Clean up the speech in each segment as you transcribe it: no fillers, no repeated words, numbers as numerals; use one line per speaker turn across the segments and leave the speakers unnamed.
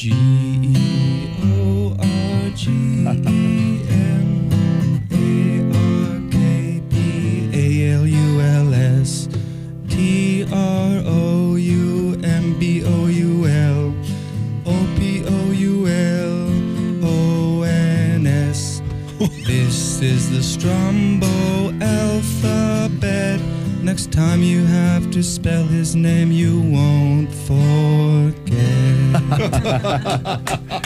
Georgepalus, Stroumboulopoulos. This is the Strombo alphabet. Next time you have to spell his name, you won't forget.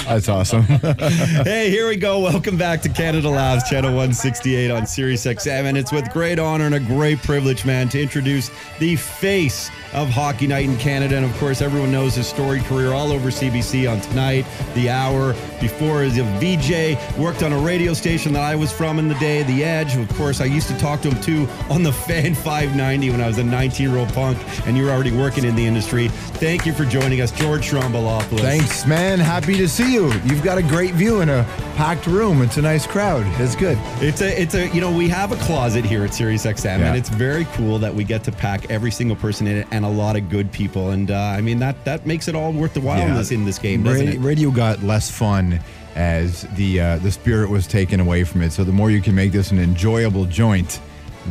That's awesome.
Hey, here we go. Welcome back to Canada Laughs Ch.168 on SiriusXM. And it's with great honor and a great privilege, man, to introduce the face of Hockey Night in Canada. And of course, everyone knows his storied career all over CBC on Tonight, The Hour, before as a VJ, worked on a radio station that I was from in the day, The Edge. Of course, I used to talk to him too on the Fan 590 when I was a 19-year-old punk, and you were already working in the industry. Thank you for joining us, George Stroumboulopoulos.
Thanks, man. Happy to see you. You've got a great view in a packed room. It's a nice crowd. It's good.
It's a you know, we have a closet here at SiriusXM,
Yeah.
and it's very cool that we get to pack every single person in it and a lot of good people. And I mean, that makes it all worth the while in this game, doesn't it?
Radio got less fun as the spirit was taken away from it. So the more you can make this an enjoyable joint,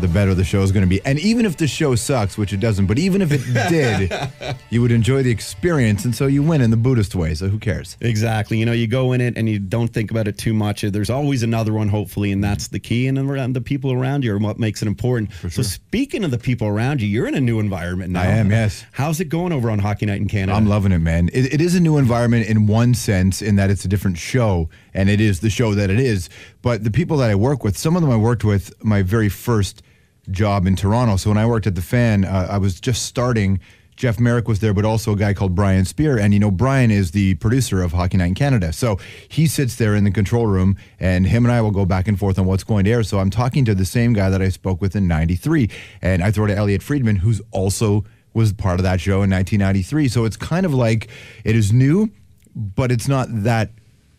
the better the show is going to be. And even if the show sucks, which it doesn't, but even if it did, you would enjoy the experience, and so you win in the Buddhist way, so who cares?
Exactly. You know, you go in it and you don't think about it too much. There's always another one, hopefully, and that's the key. And the people around you are what makes it important.
For sure.
So speaking of the people around you, you're in a new environment now.
I am, yes.
How's it going over on Hockey Night in Canada?
I'm loving it, man. It is a new environment in one sense, in that it's a different show, and it is the show that it is. But the people that I work with, some of them I worked with my very first job in Toronto. So when I worked at the Fan, I was just starting. Jeff Merrick was there, but also a guy called Brian Spear. And, you know, Brian is the producer of Hockey Night in Canada. So he sits there in the control room, and him and I will go back and forth on what's going to air. So I'm talking to the same guy that I spoke with in 93. And I throw to Elliot Friedman, who's also was part of that show in 1993. So it's kind of like it is new, but it's not that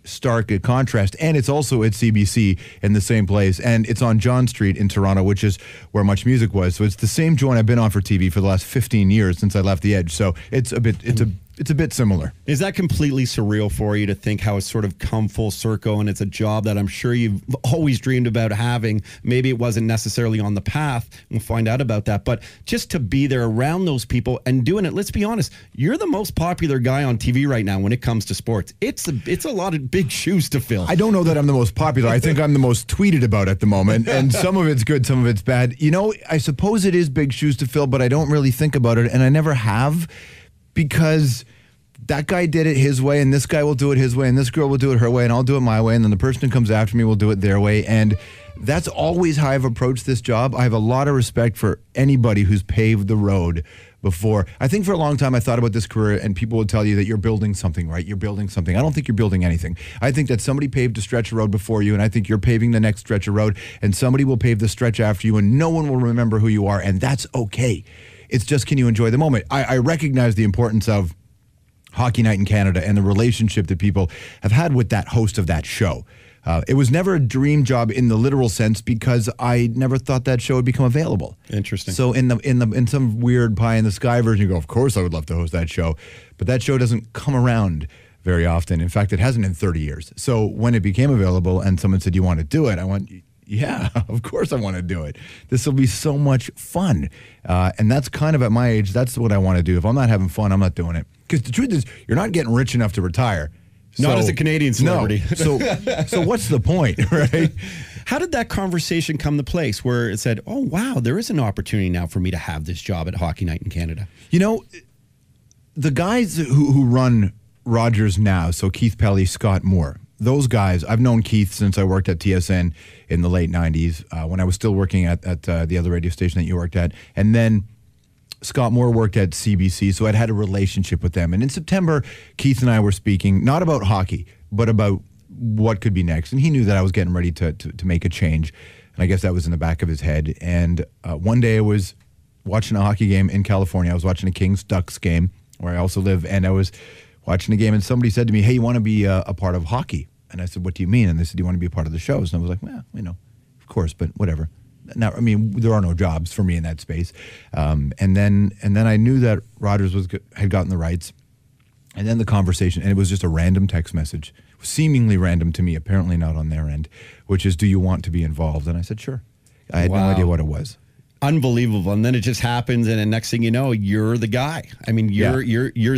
stark a contrast, and it's also at CBC in the same place, and it's on John Street in Toronto, which is where Much Music was. So it's the same joint I've been on for TV for the last 15 years since I left The Edge. So it's a bit similar.
Is that completely surreal for you to think how it's sort of come full circle, and it's a job that I'm sure you've always dreamed about having? Maybe it wasn't necessarily on the path. We'll find out about that. But just to be there around those people and doing it, let's be honest, you're the most popular guy on TV right now when it comes to sports. It's a lot of big shoes to fill.
I don't know that I'm the most popular. I think I'm the most tweeted about at the moment, and some of it's good, some of it's bad. You know, I suppose it is big shoes to fill, but I don't really think about it, and I never have, because that guy did it his way, and this guy will do it his way, and this girl will do it her way, and I'll do it my way, and then the person who comes after me will do it their way. And that's always how I've approached this job. I have a lot of respect for anybody who's paved the road before. I think for a long time I thought about this career, and people would tell you that you're building something, right? You're building something. I don't think you're building anything. I think that somebody paved a stretch of road before you, and I think you're paving the next stretch of road, and somebody will pave the stretch after you, and no one will remember who you are, and that's okay. It's just, can you enjoy the moment? I recognize the importance of Hockey Night in Canada and the relationship that people have had with that host of that show. It was never a dream job in the literal sense, because I never thought that show would become available.
Interesting.
So in some weird pie in the sky version, you go, of course I would love to host that show, but that show doesn't come around very often. In fact, it hasn't in 30 years. So when it became available and someone said, "You want to do it?" I went, yeah, of course I want to do it. This will be so much fun. And that's kind of, at my age, that's what I want to do. If I'm not having fun, I'm not doing it. Because the truth is, you're not getting rich enough to retire.
Not as a Canadian celebrity.
No. So what's the point, right?
How did that conversation come to place where it said, oh, wow, there is an opportunity now for me to have this job at Hockey Night in Canada?
You know, the guys who run Rogers now, so Keith Pelly, Scott Moore, those guys, I've known Keith since I worked at TSN in the late 90s, when I was still working at the other radio station that you worked at. And then Scott Moore worked at CBC, so I'd had a relationship with them. And in September, Keith and I were speaking, not about hockey, but about what could be next. And he knew that I was getting ready to make a change. And I guess that was in the back of his head. And one day I was watching a hockey game in California. I was watching a Kings-Ducks game, where I also live, and I was watching a game, and somebody said to me, "Hey, you want to be a part of hockey?" And I said, "What do you mean?" And they said, "Do you want to be a part of the shows?" And I was like, well, you know, of course, but whatever. Now, I mean, there are no jobs for me in that space. And then I knew that Rogers had gotten the rights, And then the conversation, and it was just a random text message, seemingly random to me, apparently not on their end, which is, do you want to be involved? And I said, sure. I had no idea what it was.
Unbelievable. And then it just happens, and then next thing you know, you're the guy. I mean, you're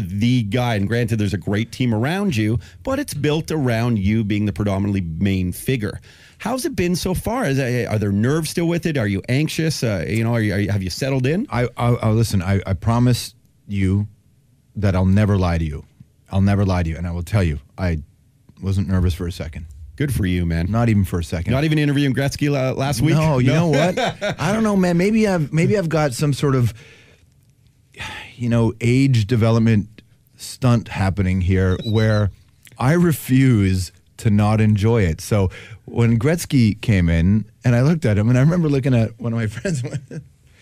the guy. And granted, there's a great team around you, but it's built around you being the predominantly main figure. How's it been so far? Are there nerves still with it? Are you anxious? Have you settled in?
Listen, I promise you that I'll never lie to you. I'll never lie to you. And I will tell you, I wasn't nervous for a second.
Good for you, man.
Not even for a second.
Not even interviewing Gretzky last week?
No, you know what? I don't know, man. Maybe I've got some sort of, age development stunt happening here where I refuse to not enjoy it. So when Gretzky came in and I looked at him, and I remember looking at one of my friends.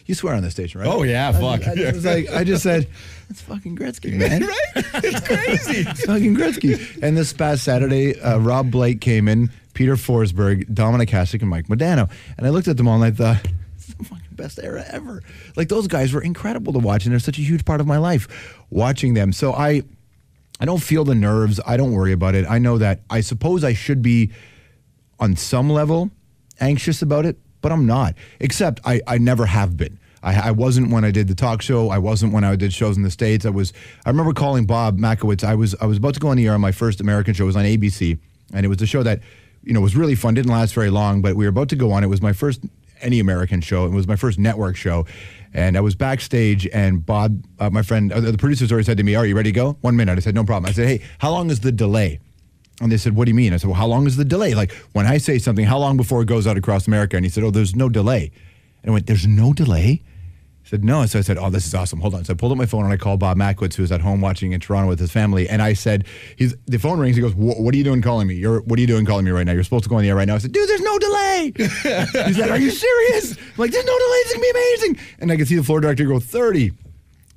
You swear on the station, right?
Oh, yeah, fuck.
I just said, it's fucking Gretzky, man.
Right? It's crazy.
It's fucking Gretzky. And this past Saturday, Rob Blake came in, Peter Forsberg, Dominic Hasek, and Mike Modano. And I looked at them all and I thought, it's the fucking best era ever. Like, those guys were incredible to watch, and they're such a huge part of my life, watching them. So I don't feel the nerves. I don't worry about it. I know that I suppose I should be, on some level, anxious about it, but I'm not. Except I never have been. I wasn't when I did the talk show. I wasn't when I did shows in the States. I remember calling Bob Makowitz. I was about to go on the air on my first American show. It was on ABC, and it was a show that, was really fun. Didn't last very long, but we were about to go on. It was my first any American show. It was my first network show, and I was backstage, and Bob, my friend, the producers already said to me, "Are you ready to go?" 1 minute. I said, "No problem." I said, "Hey, how long is the delay?" And they said, "What do you mean?" I said, "Well, how long is the delay? Like, when I say something, how long before it goes out across America?" And he said, "Oh, there's no delay." And I went, "There's no delay?" I said, "No." So I said, "Oh, this is awesome. Hold on." So I pulled up my phone and I called Bob Makowitz, who was at home watching in Toronto with his family. And I said, the phone rings. He goes, "What are you doing calling me? What are you doing calling me right now? You're supposed to go on the air right now." I said, "Dude, there's no delay." He's like, "Are you serious?" I'm like, "There's no delay. It's going to be amazing." And I could see the floor director go, 30.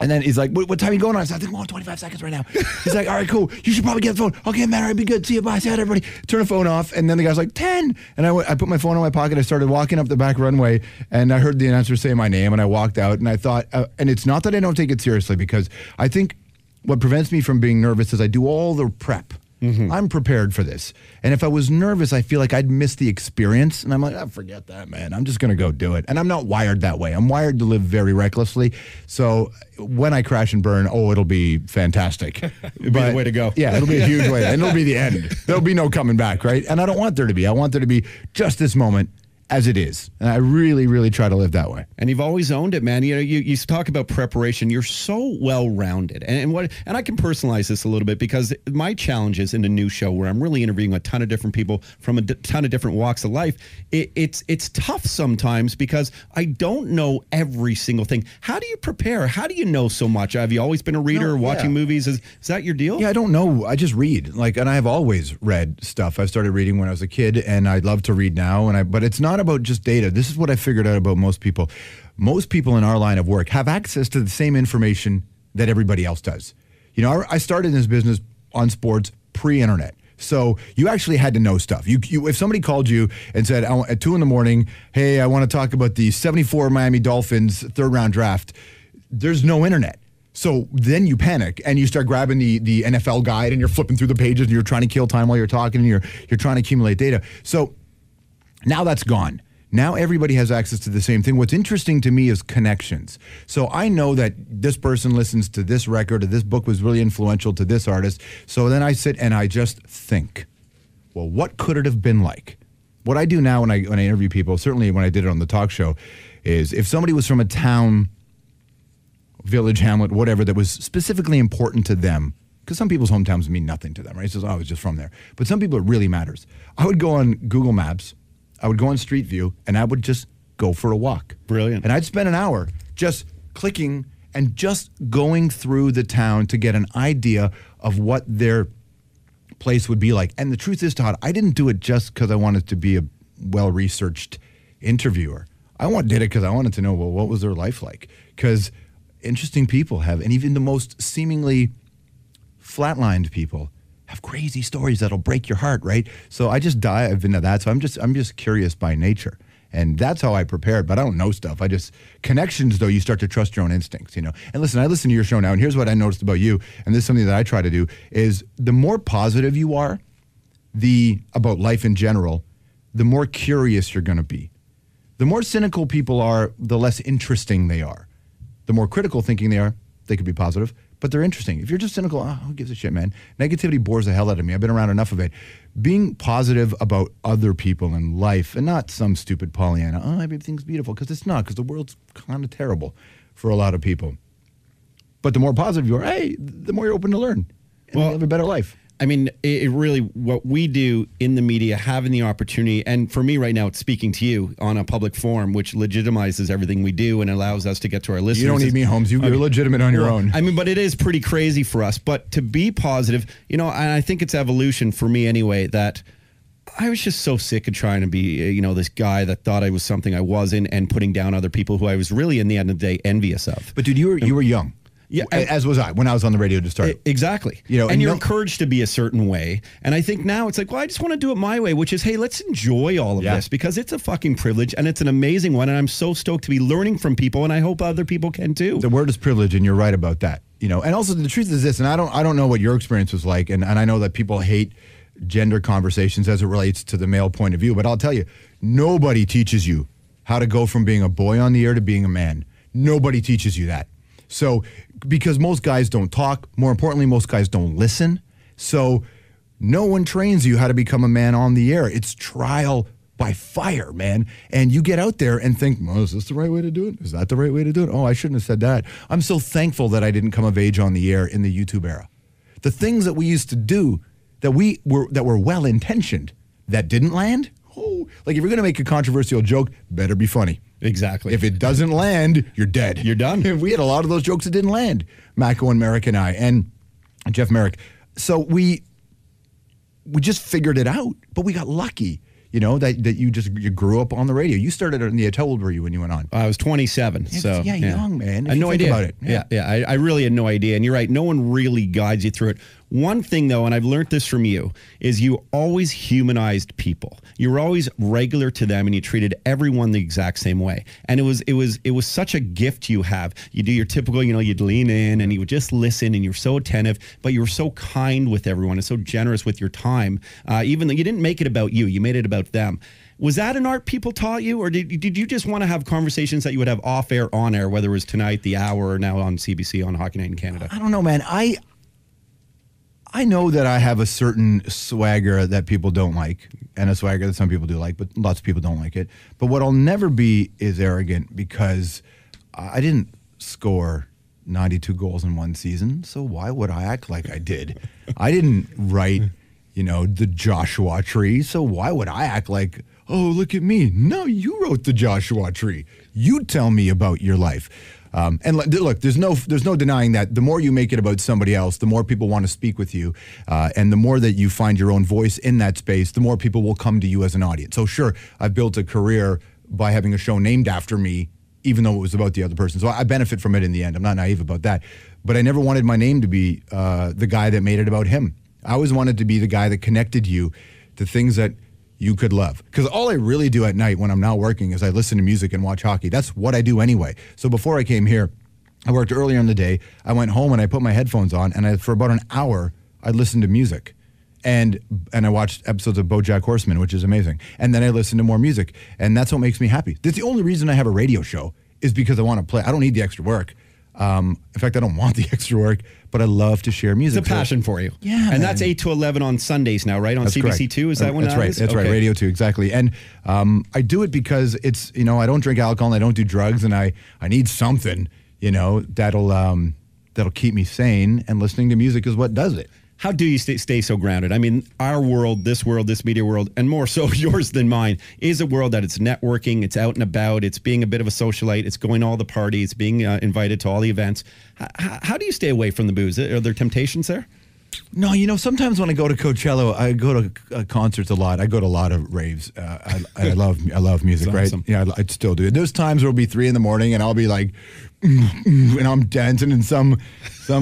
And then he's like, what time are you going on? I said, "I think we're on 25 seconds right now." He's like, "All right, cool. You should probably get the phone." "Okay, man, all right, be good. See you, bye. Say hi to everybody." Turn the phone off. And then the guy's like, 10. And I put my phone in my pocket. I started walking up the back runway, and I heard the announcer say my name, and I walked out, and I thought, and it's not that I don't take it seriously, because I think what prevents me from being nervous is I do all the prep. Mm-hmm. I'm prepared for this. And if I was nervous, I feel like I'd miss the experience. And I'm like, forget that, man. I'm just going to go do it. And I'm not wired that way. I'm wired to live very recklessly. So when I crash and burn, it'll be fantastic.
It'll be the way to go.
Yeah, it'll be a huge way. And it'll be the end. There'll be no coming back, right? And I don't want there to be. I want there to be just this moment as it is. And I really, really try to live that way.
And you've always owned it, man. You talk about preparation. You're so well-rounded. And I can personalize this a little bit, because my challenge is in a new show where I'm really interviewing a ton of different people from a ton of different walks of life. It's tough sometimes because I don't know every single thing. How do you prepare? How do you know so much? Have you always been a reader, watching movies? Is that your deal?
Yeah, I don't know. I just read. And I have always read stuff. I started reading when I was a kid, and I love to read now. But it's not about just data. This is what I figured out about most people. Most people in our line of work have access to the same information that everybody else does. I started in this business on sports pre-internet. So you actually had to know stuff. If somebody called you and said at 2 a.m, "Hey, I want to talk about the 74 Miami Dolphins third round draft," there's no internet. So then you panic and you start grabbing the NFL guide, and you're flipping through the pages, and you're trying to kill time while you're talking, and you're trying to accumulate data. So now that's gone. Now everybody has access to the same thing. What's interesting to me is connections. So I know that this person listens to this record, or this book was really influential to this artist. So then I sit and I just think, well, what could it have been like? What I do now when I interview people, certainly when I did it on the talk show, is if somebody was from a town, village, hamlet, whatever, that was specifically important to them, because some people's hometowns mean nothing to them, right? It says, "Oh, I was just from there." But some people, it really matters. I would go on Google Maps, I would go on Street View, and I would just go for a walk.
Brilliant.
And I'd spend an hour just clicking and just going through the town to get an idea of what their place would be like. And the truth is, Todd, I didn't do it just because I wanted to be a well-researched interviewer. I did it because I wanted to know, well, what was their life like? Because interesting people have, and even the most seemingly flatlined people have crazy stories that'll break your heart, right? So I just dive into that. So I'm just curious by nature. And that's how I prepared, but I don't know stuff. Connections, though, you start to trust your own instincts, And listen, I listen to your show now, and here's what I noticed about you, and this is something that I try to do, is the more positive you are about life in general, the more curious you're going to be. The more cynical people are, the less interesting they are. The more critical thinking they are, they could be positive, but they're interesting. If you're just cynical, who gives a shit, man? Negativity bores the hell out of me. I've been around enough of it. Being positive about other people and life, and not some stupid Pollyanna, everything's beautiful, because it's not, because the world's kind of terrible for a lot of people. But the more positive you are, the more you're open to learn, and you have a better life.
I mean, it really, what we do in the media, having the opportunity, and for me right now, it's speaking to you on a public forum, which legitimizes everything we do and allows us to get to our listeners.
You don't need me, Holmes. You're legitimate on your own.
I mean, but it is pretty crazy for us. But to be positive, and I think it's evolution for me anyway, that I was just so sick of trying to be, this guy that thought I was something I wasn't, and putting down other people who I was really, in the end of the day, envious of.
But dude, you were young.
Yeah,
as was I when I was on the radio to start.
Exactly. And you're encouraged to be a certain way. And I think now it's like, well, I just want to do it my way, which is, hey, let's enjoy all of this, because it's a fucking privilege and it's an amazing one. And I'm so stoked to be learning from people, and I hope other people can too.
The word is privilege, and you're right about that. And also the truth is this, and I don't know what your experience was like, and I know that people hate gender conversations as it relates to the male point of view, but I'll tell you, nobody teaches you how to go from being a boy on the air to being a man. Nobody teaches you that. So, because most guys don't talk, more importantly, most guys don't listen. So, no one trains you how to become a man on the air. It's trial by fire, man. And you get out there and think, is this the right way to do it? Is that the right way to do it? Oh, I shouldn't have said that. I'm so thankful that I didn't come of age on the air in the YouTube era. The things that we used to do that were well-intentioned that didn't land, like if you're going to make a controversial joke, better be funny.
Exactly.
If it doesn't land, you're dead.
You're done.
We had a lot of those jokes that didn't land. Mako and Merrick and I, and Jeff Merrick. So we just figured it out, but we got lucky, that you grew up on the radio. You started on the edge. How old were you when you went on?
I was 27.
Young, man.
I had no idea
about it.
Yeah. I really had no idea. And you're right. No one really guides you through it. One thing, though, and I've learned this from you, is you always humanized people. You were always regular to them, and you treated everyone the exact same way. And it was such a gift you have. You do your typical, you'd lean in and you would just listen, and you were so attentive, but you were so kind with everyone and so generous with your time. Even though you didn't make it about you, you made it about them. Was that an art people taught you, or did you just want to have conversations that you would have off air, on air, whether it was tonight, the hour, or now on CBC on Hockey Night in Canada?
I don't know, man. I know that I have a certain swagger that people don't like, and a swagger that some people do like, but lots of people don't like it. But what I'll never be is arrogant, because I didn't score 92 goals in one season, so why would I act like I did? I didn't write, the Joshua Tree, so why would I act like, oh, look at me? No, you wrote the Joshua Tree. You tell me about your life. And look, there's no denying that the more you make it about somebody else, the more people want to speak with you, and the more that you find your own voice in that space, the more people will come to you as an audience. So sure, I've built a career by having a show named after me, even though it was about the other person. So I benefit from it in the end. I'm not naive about that. But I never wanted my name to be the guy that made it about him. I always wanted to be the guy that connected you to things that you could love. Because all I really do at night when I'm not working is I listen to music and watch hockey. That's what I do anyway. So before I came here, I worked earlier in the day. I went home and I put my headphones on, and for about an hour, I listened to music. And I watched episodes of BoJack Horseman, which is amazing. And then I listened to more music. And that's what makes me happy. That's the only reason I have a radio show, is because I want to play. I don't need the extra work. In fact, I don't want the extra work, but I love to share music.
It's a passion for you.
Yeah,
and
man.
That's 8 to 11 on Sundays now, right? On that's CBC 2, is that when
that's right. That's right, Radio 2, exactly. And I do it because it's, I don't drink alcohol and I don't do drugs, and I need something, that'll keep me sane, and listening to music is what does it.
How do you stay so grounded? I mean, our world, this media world, and more so yours than mine, is a world that it's networking, it's out and about, it's being a bit of a socialite, it's going to all the parties, being invited to all the events. How do you stay away from the booze? Are there temptations there?
No, sometimes when I go to Coachella, I go to concerts a lot. I go to a lot of raves. I love music, right?
Awesome.
Yeah, I still do. There's times where it'll be 3 a.m. and I'll be like, and I'm dancing, and some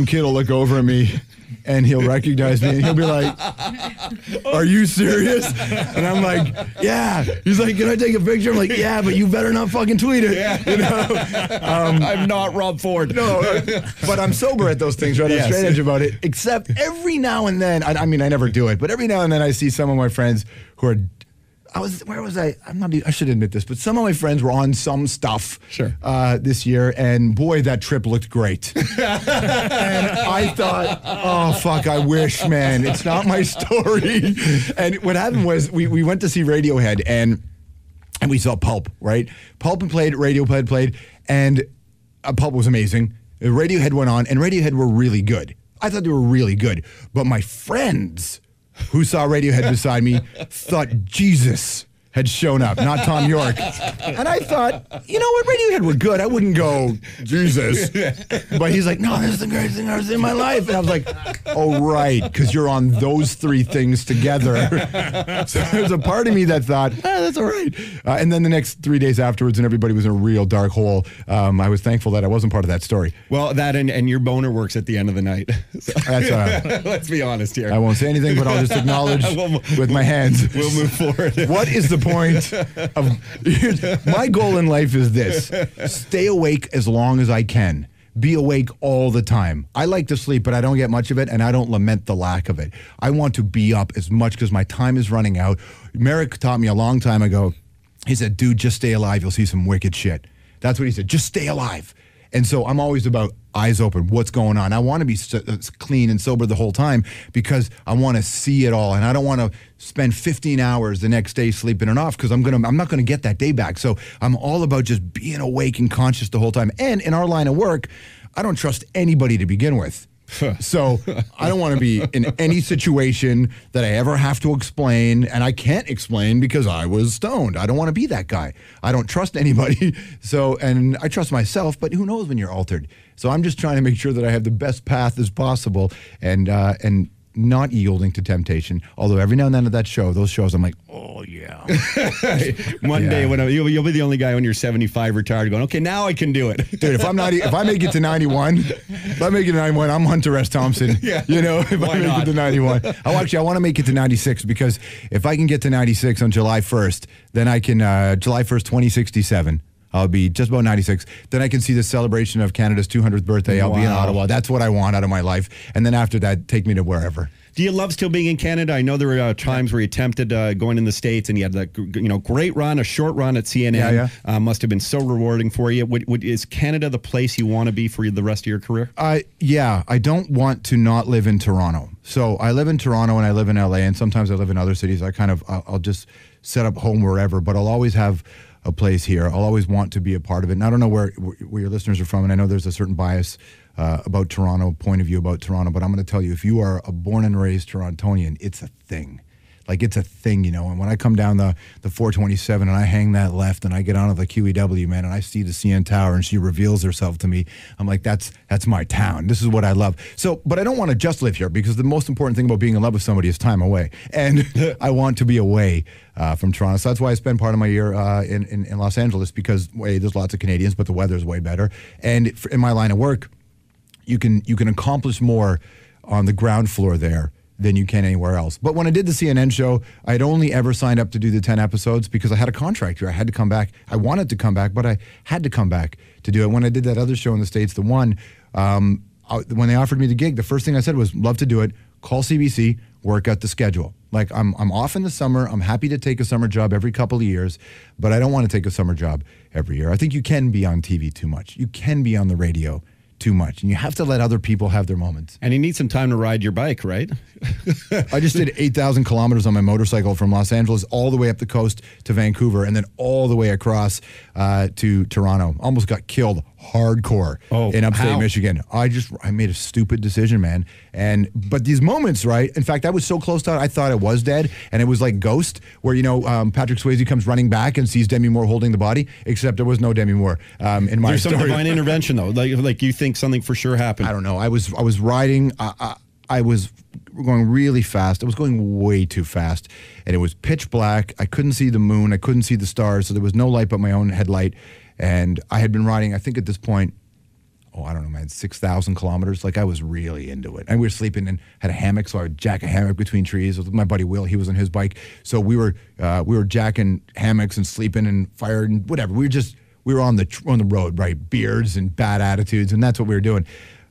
kid will look over at me and he'll recognize me and he'll be like, "Are you serious?" And I'm like, "Yeah." He's like, "Can I take a picture?" I'm like, "Yeah, but you better not fucking tweet it."
Yeah.
You know?
I'm not Rob Ford.
No, but I'm sober at those things, right? I'm straight edge about it. Except every now and then, I mean, I never do it, but every now and then I see some of my friends who are. Where was I? I should admit this, but some of my friends were on some stuff this year, and boy, that trip looked great. And I thought, oh, fuck, I wish, man. It's not my story. And what happened was we went to see Radiohead, and we saw Pulp, right? Pulp played, Radiohead played, and Pulp was amazing. Radiohead went on, and Radiohead were really good. I thought they were really good. But my friends who saw Radiohead beside me thought Jesus had shown up, not Tom York. And I thought, you know what, Radiohead were good. I wouldn't go, Jesus. But he's like, no, this is the greatest thing I've ever seen in my life. And I was like, oh, right, because you're on those three things together. So there's a part of me that thought, that's all right. And then the next 3 days afterwards, and everybody was in a real dark hole, I was thankful that I wasn't part of that story.
Well, that and your boner works at the end of the night. So.
That's
Let's be honest here.
I won't say anything, but I'll just acknowledge with my hands.
We'll move forward.
What is the point of my goal in life is this: stay awake as long as I can. Be awake all the time. I like to sleep, but I don't get much of it, and I don't lament the lack of it. I want to be up as much because my time is running out. Merrick taught me a long time ago. He said, dude, just stay alive. You'll see some wicked shit. That's what he said. Just stay alive. And so I'm always about eyes open. What's going on? I want to be clean and sober the whole time because I want to see it all, and I don't want to spend 15 hours the next day sleeping it off because I'm not gonna get that day back. So I'm all about just being awake and conscious the whole time. And in our line of work, I don't trust anybody to begin with. So I don't want to be in any situation that I ever have to explain, and I can't explain because I was stoned. I don't want to be that guy. I don't trust anybody. So, and I trust myself, but who knows when you're altered. So I'm just trying to make sure that I have the best path as possible, and not yielding to temptation. Although every now and then at those shows, I'm like, oh yeah.
One day when you'll be the only guy when you're 75 retired going, okay, now I can do it.
Dude, if I make it to 91, I'm Hunter S. Thompson.
Yeah.
You know, if I make it to 91. I want to make it to 96 because if I can get to 96 on July 1st, then I can, July 1st, 2067. I'll be just about 96. Then I can see the celebration of Canada's 200th birthday. I'll be in Ottawa. That's what I want out of my life. And then after that, take me to wherever.
Do you love still being in Canada? I know there were times where you attempted going in the States, and you had that great run, a short run at CNN. Yeah. Must have been so rewarding for you. Is Canada the place you want to be for the rest of your career?
Yeah. I don't want to not live in Toronto. So I live in Toronto and I live in LA, and sometimes I live in other cities. I'll just set up home wherever, but I'll always have a place here. I'll always want to be a part of it. And I don't know where your listeners are from, and I know there's a certain bias about Toronto, point of view about Toronto, but I'm going to tell you, if you are a born and raised Torontonian, it's a thing. Like, it's a thing, and when I come down the 427 and I hang that left and I get onto the QEW, man, and I see the CN Tower and she reveals herself to me, I'm like, that's my town. This is what I love. So, but I don't want to just live here because the most important thing about being in love with somebody is time away. And I want to be away from Toronto. So that's why I spend part of my year in Los Angeles because, there's lots of Canadians, but the weather's way better. And in my line of work, you can accomplish more on the ground floor there than you can anywhere else. But when I did the CNN show, I'd only ever signed up to do the 10 episodes because I had a contract here. I had to come back. I wanted to come back, but I had to come back to do it. When I did that other show in the States, the one, when they offered me the gig, the first thing I said was, love to do it. Call CBC, work out the schedule. Like, I'm off in the summer. I'm happy to take a summer job every couple of years, but I don't want to take a summer job every year. I think you can be on TV too much. You can be on the radio too much, and you have to let other people have their moments.
And you need some time to ride your bike, right?
I just did 8,000 kilometers on my motorcycle from Los Angeles all the way up the coast to Vancouver, and then all the way across to Toronto. Almost got killed hardcore in upstate Michigan. I made a stupid decision, man. But these moments, right? In fact, I was so close to it, I thought it was dead, and it was like Ghost, where Patrick Swayze comes running back and sees Demi Moore holding the body. Except there was no Demi Moore in my story.
There's some divine intervention, though. Like you think something for sure happened.
I don't know. I was riding. I was going really fast. I was going way too fast, and it was pitch black. I couldn't see the moon. I couldn't see the stars, so there was no light but my own headlight. And I had been riding, I think at this point, I don't know, man, 6,000 kilometers. Like I was really into it. And we were sleeping and had a hammock, so I would jack a hammock between trees with my buddy Will. He was on his bike, so we were jacking hammocks and sleeping and firing and whatever. We were on the road, right? Beards and bad attitudes, and that's what we were doing.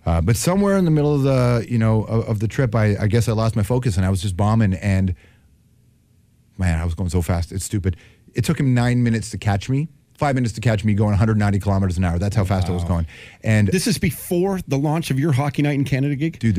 But somewhere in the middle of the trip, I guess I lost my focus and I was just bombing. And man, I was going so fast. It's stupid. It took him 9 minutes to catch me. 5 minutes to catch me going 190 kilometers an hour. That's how fast I was going. And
this is before the launch of your Hockey Night in Canada gig?
Dude,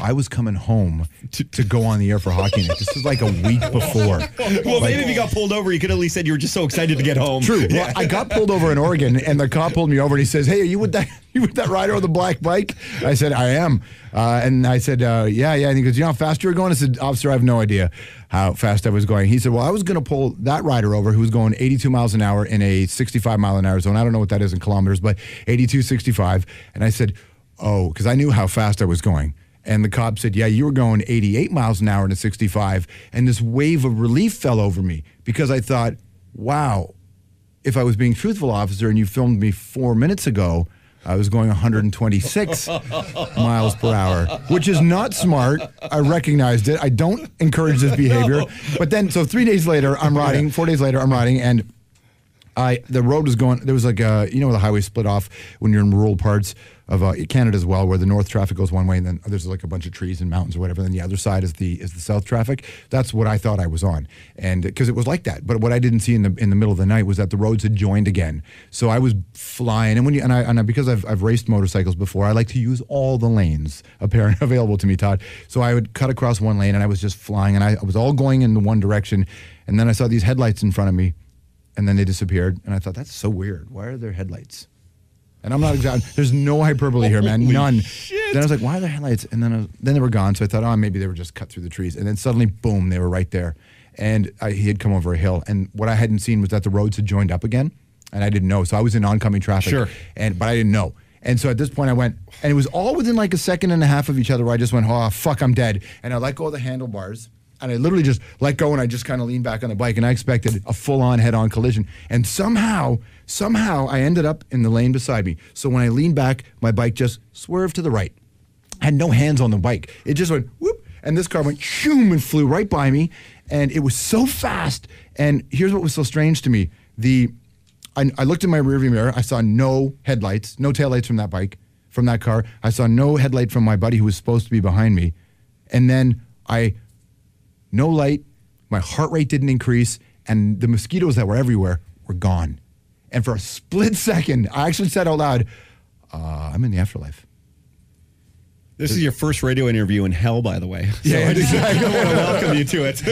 I was coming home to go on the air for Hockey Night. This was like a week before.
Well, maybe if you got pulled over, you could at least said you were just so excited to get home.
True. Yeah. Well, I got pulled over in Oregon, and the cop pulled me over, and he says, "Hey, are you with that rider on the black bike?" I said, "I am." And I said, yeah. And he goes, "You know how fast you were going?" I said, "Officer, I have no idea how fast I was going." He said, "Well, I was going to pull that rider over who was going 82 miles an hour in a 65 mile an hour zone. I don't know what that is in kilometers, but 82, 65. And I said, "Oh," because I knew how fast I was going. And the cop said, "Yeah, you were going 88 miles an hour in a 65. And this wave of relief fell over me because I thought, wow, if I was being truthful, officer, and you filmed me 4 minutes ago, I was going 126 miles per hour, which is not smart. I recognized it. I don't encourage this behavior. But then, so 3 days later, I'm riding. 4 days later, I'm riding, and the road was going. There was like the highway split off when you're in rural parts of Canada as well, where the north traffic goes one way, and then there's like a bunch of trees and mountains or whatever. Then the other side is the south traffic. That's what I thought I was on, and because it was like that. But what I didn't see in the middle of the night was that the roads had joined again. So I was flying, and because I've raced motorcycles before, I like to use all the lanes available to me, Todd. So I would cut across one lane, and I was just flying, and I was all going in the one direction, and then I saw these headlights in front of me. And then they disappeared, and I thought, that's so weird. Why are there headlights? And I'm not exactly, there's no hyperbole here, man, none.
Shit.
Then I was like, why are there headlights? And then they were gone, so I thought, maybe they were just cut through the trees. And then suddenly, boom, they were right there. And he had come over a hill, and what I hadn't seen was that the roads had joined up again, and I didn't know. So I was in oncoming traffic,
sure.
But I didn't know. And so at this point I went, and it was all within like a second and a half of each other where I just went, oh, fuck, I'm dead. And I let go of the handlebars. And I literally just let go, and I just kind of leaned back on the bike, and I expected a full-on head-on collision. And somehow I ended up in the lane beside me. So when I leaned back, my bike just swerved to the right. I had no hands on the bike. It just went whoop, and this car went shoom and flew right by me. And it was so fast. And here's what was so strange to me. I looked in my rearview mirror. I saw no headlights, no taillights from that bike, from that car. I saw no headlight from my buddy who was supposed to be behind me. And then no light, my heart rate didn't increase, and the mosquitoes that were everywhere were gone. And for a split second, I actually said out loud, I'm in the afterlife.
This is your first radio interview in hell, by the way. So
yeah, exactly.
I want to welcome you to it.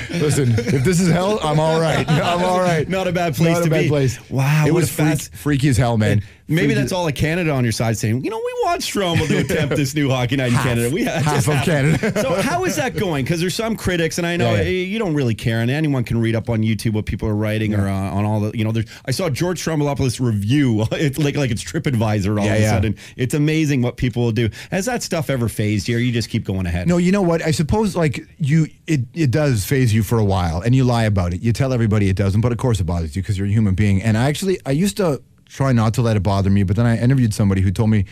Listen, if this is hell, I'm all right. I'm all right.
Not a bad place to be.
Not a bad place.
Wow,
it was freaky as hell, man.
Maybe that's all of Canada on your side saying, we want Stroumbo to attempt this new Hockey Night in Canada.
Half of Canada.
So how is that going? Because there's some critics, and I know you don't really care, and anyone can read up on YouTube what people are writing or on all the, I saw George Stroumboulopoulos review. It's like it's TripAdvisor all of a sudden. It's amazing what people will do. Has that stuff ever phased you, or you just keep going ahead?
No, you know what? I suppose it does phase you for a while, and you lie about it. You tell everybody it doesn't, but of course it bothers you because you're a human being. And I used to try not to let it bother me, but then I interviewed somebody who told me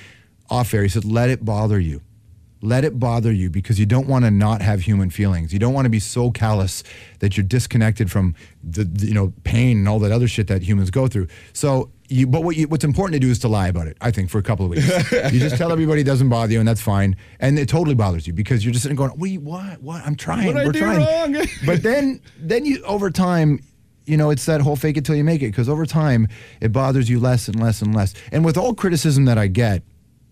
off air, he said, let it bother you. Let it bother you because you don't want to not have human feelings. You don't want to be so callous that you're disconnected from the pain and all that other shit that humans go through. So, what's important to do is to lie about it, I think, for a couple of weeks. You just tell everybody it doesn't bother you, and that's fine. And it totally bothers you because you're just sitting going, what? I'm trying.
We're trying.
Wrong? But then you, over time, it's that whole fake it till you make it, because over time, it bothers you less and less and less. And with all criticism that I get,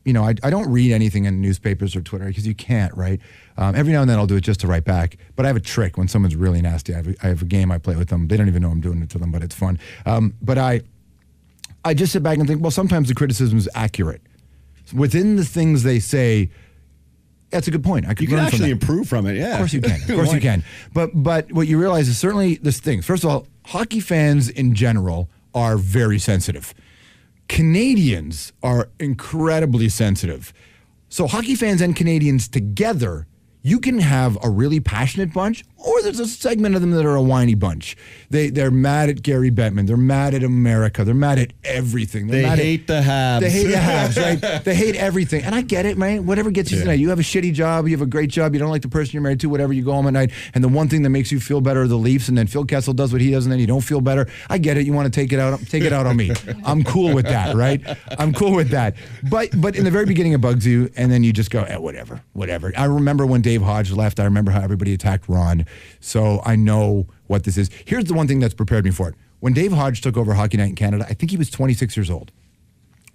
I don't read anything in newspapers or Twitter because you can't, right? Every now and then I'll do it just to write back. But I have a trick when someone's really nasty. I have a game I play with them. They don't even know I'm doing it to them, but it's fun. But I just sit back and think, well, sometimes the criticism is accurate. Within the things they say, that's a good point.
You can actually improve from it, yeah.
Of course you can. Of course you can. But what you realize is certainly this thing. First of all, hockey fans in general are very sensitive. Canadians are incredibly sensitive. So hockey fans and Canadians together, you can have a really passionate bunch, or there's a segment of them that are a whiny bunch. They're mad at Gary Bettman. They're mad at America. They're mad at everything.
They hate the Habs.
They hate the Habs, right? They hate everything. And I get it, man. Whatever gets you tonight. You have a shitty job. You have a great job. You don't like the person you're married to, whatever. You go home at night, and the one thing that makes you feel better are the Leafs, and then Phil Kessel does what he does, and then you don't feel better. I get it. You want to take it out on me. I'm cool with that, right? I'm cool with that. But in the very beginning, it bugs you, and then you just go, whatever. I remember when Dave Hodge left. I remember how everybody attacked Ron. So I know what this is. Here's the one thing that's prepared me for it. When Dave Hodge took over Hockey Night in Canada, I think he was 26 years old.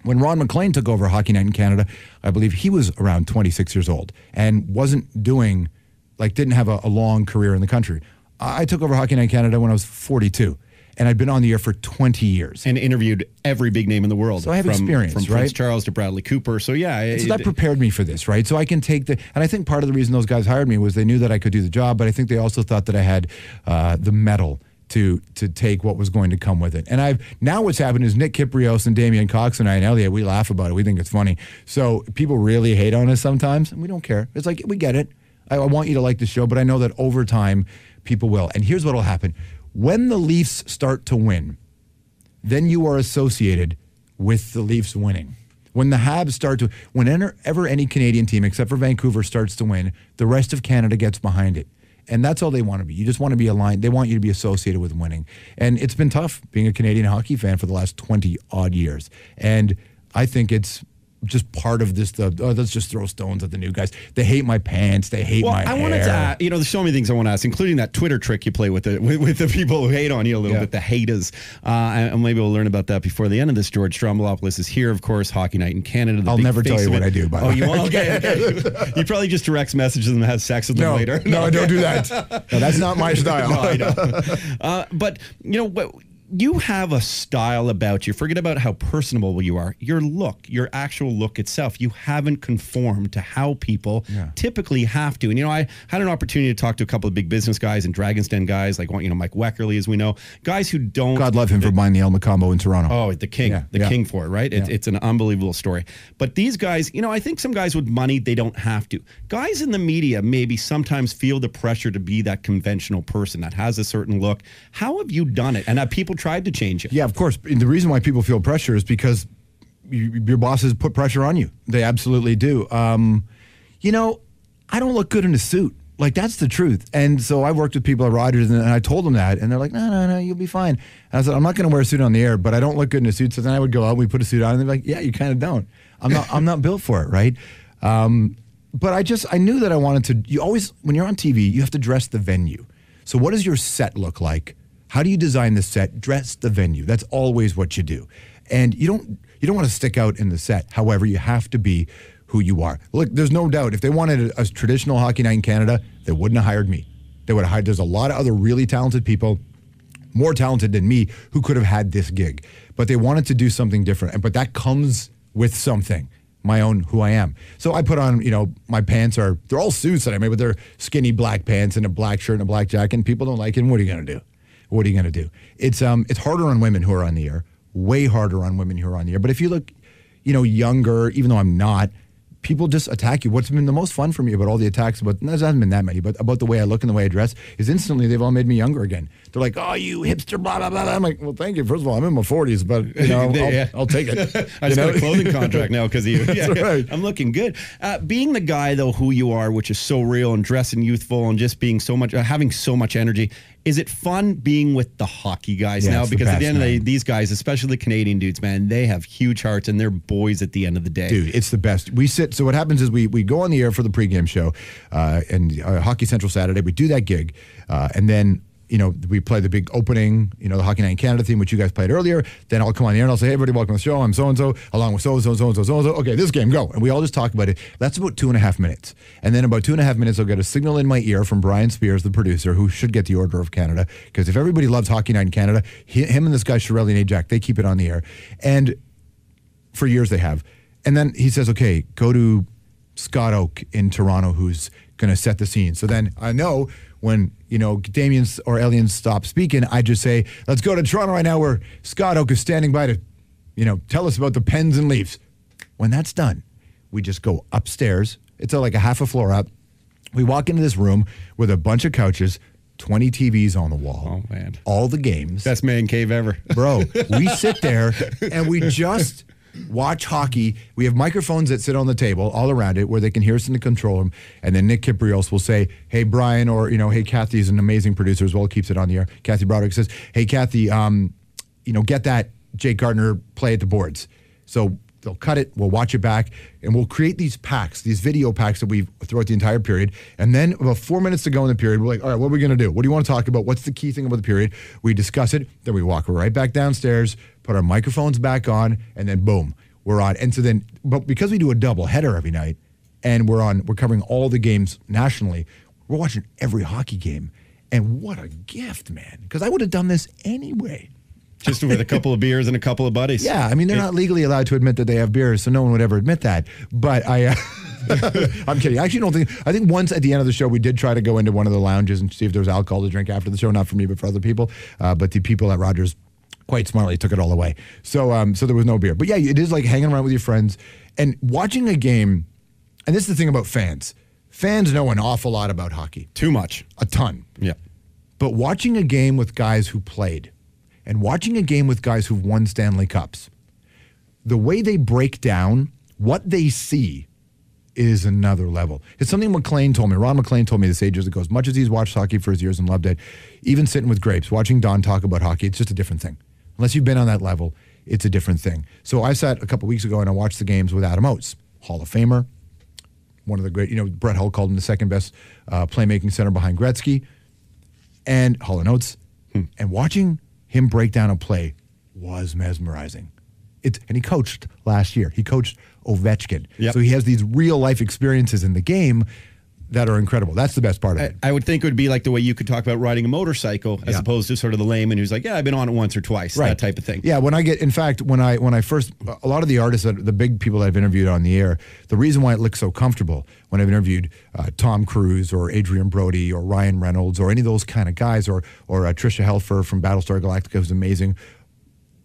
When Ron McLean took over Hockey Night in Canada, I believe he was around 26 years old and wasn't doing, didn't have a long career in the country. I took over Hockey Night in Canada when I was 42. And I'd been on the air for 20 years.
And interviewed every big name in the world.
So I have experience,
from
right?
Prince Charles to Bradley Cooper. So yeah.
So that prepared me for this, right? So I can take and I think part of the reason those guys hired me was they knew that I could do the job, but I think they also thought that I had the mettle to take what was going to come with it. And now what's happened is Nick Kiprios and Damian Cox and I and Elliot, we laugh about it. We think it's funny. So people really hate on us sometimes, and we don't care. It's like, we get it. I want you to like the show, but I know that over time, people will. And here's what will happen. When the Leafs start to win, then you are associated with the Leafs winning. When the Habs start to, whenever any Canadian team, except for Vancouver, starts to win, the rest of Canada gets behind it. And that's all they want to be. You just want to be aligned. They want you to be associated with winning. And it's been tough being a Canadian hockey fan for the last 20-odd years. And I think it's just part of this, let's just throw stones at the new guys. They hate my pants. They hate my hair.
I wanted to ask, there's so many things I want to ask, including that Twitter trick you play with the people who hate on you a little bit, the haters. And maybe we'll learn about that before the end of this. George Stroumboulopoulos is here, of course, Hockey Night in Canada.
I'll never tell you what I do, by the way.
You won't? Okay. You probably just direct messages them and have sex with them later.
No, I don't do that. No, that's not my style.
No, I know. But, you have a style about you. Forget about how personable you are. Your look, your actual look itself, you haven't conformed to how people typically have to. And, I had an opportunity to talk to a couple of big business guys and Dragon's Den guys, like, Mike Weckerly, as we know, guys who don't.
God love him for buying the El Macombo in Toronto.
Oh, the king, king for it, right? It's an unbelievable story. But these guys, I think some guys with money, they don't have to. Guys in the media maybe sometimes feel the pressure to be that conventional person that has a certain look. How have you done it? And have people tried to change it?
Yeah, of course. And the reason why people feel pressure is because your bosses put pressure on you. They absolutely do. I don't look good in a suit. That's the truth. And so I worked with people at Rogers, and I told them that, and they're like, no, you'll be fine. And I said, I'm not going to wear a suit on the air, but I don't look good in a suit. So then I would go out, we put a suit on, and they're like, yeah, you kind of don't. I'm not built for it, right? But I knew that I wanted to. You always, when you're on TV, you have to dress the venue. So what does your set look like? How do you design the set? Dress the venue. That's always what you do. And you don't want to stick out in the set. However, you have to be who you are. Look, there's no doubt if they wanted a traditional Hockey Night in Canada, they wouldn't have hired me. They would have hired, there's a lot of other really talented people, more talented than me, who could have had this gig. But they wanted to do something different. But that comes with something. My own who I am. So I put on, my pants they're all suits that I made, but they're skinny black pants and a black shirt and a black jacket, and people don't like it. And what are you going to do? What are you going to do? It's harder on women who are on the air, way harder on women who are on the air. But if you look, younger, even though I'm not, people just attack you. What's been the most fun for me about all the attacks, there hasn't been that many, but about the way I look and the way I dress, is instantly they've all made me younger again. They're like, oh, you hipster, blah, blah, blah. I'm like, well, thank you. First of all, I'm in my 40s, but I'll take it.
I just got a clothing contract now because of you.
That's right.
I'm looking good. Being the guy, though, who you are, which is so real, and dressing youthful and just being so much, having so much energy, is it fun being with the hockey guys now? Because at the end of the day, these guys, especially the Canadian dudes, man, they have huge hearts and they're boys at the end of the day.
Dude, it's the best. So what happens is we go on the air for the pregame show and Hockey Central Saturday. We do that gig and then we play the big opening, the Hockey Night in Canada theme, which you guys played earlier. Then I'll come on the air and I'll say, hey, everybody, welcome to the show. I'm so-and-so, along with so-and-so, so-and-so, so-and-so. Okay, this game, go. And we all just talk about it. That's about 2.5 minutes. And then about 2.5 minutes, I'll get a signal in my ear from Brian Spears, the producer, who should get the Order of Canada. Because if everybody loves Hockey Night in Canada, him and this guy, Shirelli and Jack, they keep it on the air. And for years they have. And then he says, okay, go to Scott Oak in Toronto, who's going to set the scene. So then I know when, Damien or Elian stop speaking, I just say, let's go to Toronto right now where Scott Oak is standing by to, tell us about the Pens and Leafs. When that's done, we just go upstairs. It's like a half a floor up. We walk into this room with a bunch of couches, 20 TVs on the wall.
Oh, man.
All the games.
Best man cave ever.
Bro, we sit there and we just watch hockey. We have microphones that sit on the table all around it where they can hear us in the control room. And then Nick Kiprios will say, hey, Brian, or, hey, Kathy is an amazing producer as well, keeps it on the air. Kathy Broderick says, hey, Kathy, get that Jake Gardner play at the boards. So they'll cut it, we'll watch it back, and we'll create these packs, these video packs that we throughout the entire period. And then about 4 minutes to go in the period, we're like, all right, what are we going to do? What do you want to talk about? What's the key thing about the period? We discuss it, then we walk right back downstairs, put our microphones back on, and then boom, we're on. And so then, but because we do a double header every night, and we're covering all the games nationally, we're watching every hockey game. And what a gift, man. Because I would have done this anyway.
Just with a couple of beers and a couple of buddies.
Yeah, I mean, they're not legally allowed to admit that they have beers, so no one would ever admit that. But I'm kidding. I actually I think once at the end of the show, we did try to go into one of the lounges and see if there was alcohol to drink after the show, not for me, but for other people. But the people at Rogers quite smartly took it all away. So there was no beer. But yeah, it is like hanging around with your friends and watching a game. And this is the thing about fans. Fans know an awful lot about hockey.
Too much.
A ton.
Yeah.
But watching a game with guys who played, and watching a game with guys who've won Stanley Cups, the way they break down what they see is another level. It's something McLean told me. Ron McLean told me this ages ago. As much as he's watched hockey for his years and loved it, even sitting with grapes, watching Don talk about hockey, it's just a different thing. Unless you've been on that level, it's a different thing. So I sat a couple weeks ago and I watched the games with Adam Oates, Hall of Famer, one of the great, Brett Hull called him the second best playmaking center behind Gretzky, and Hall and Oates. And watching him break down a play was mesmerizing. And he coached last year. He coached Ovechkin.
Yep.
So he has these real life experiences in the game that are incredible. That's the best part of it.
I would think it would be like the way you could talk about riding a motorcycle as opposed to sort of the layman who's like, yeah, I've been on it once or twice, that type of thing.
Yeah, when I first, a lot of the artists, the big people that I've interviewed on the air, the reason why it looks so comfortable when I've interviewed Tom Cruise or Adrian Brody or Ryan Reynolds or any of those kind of guys or Trisha Helfer from Battlestar Galactica who's amazing.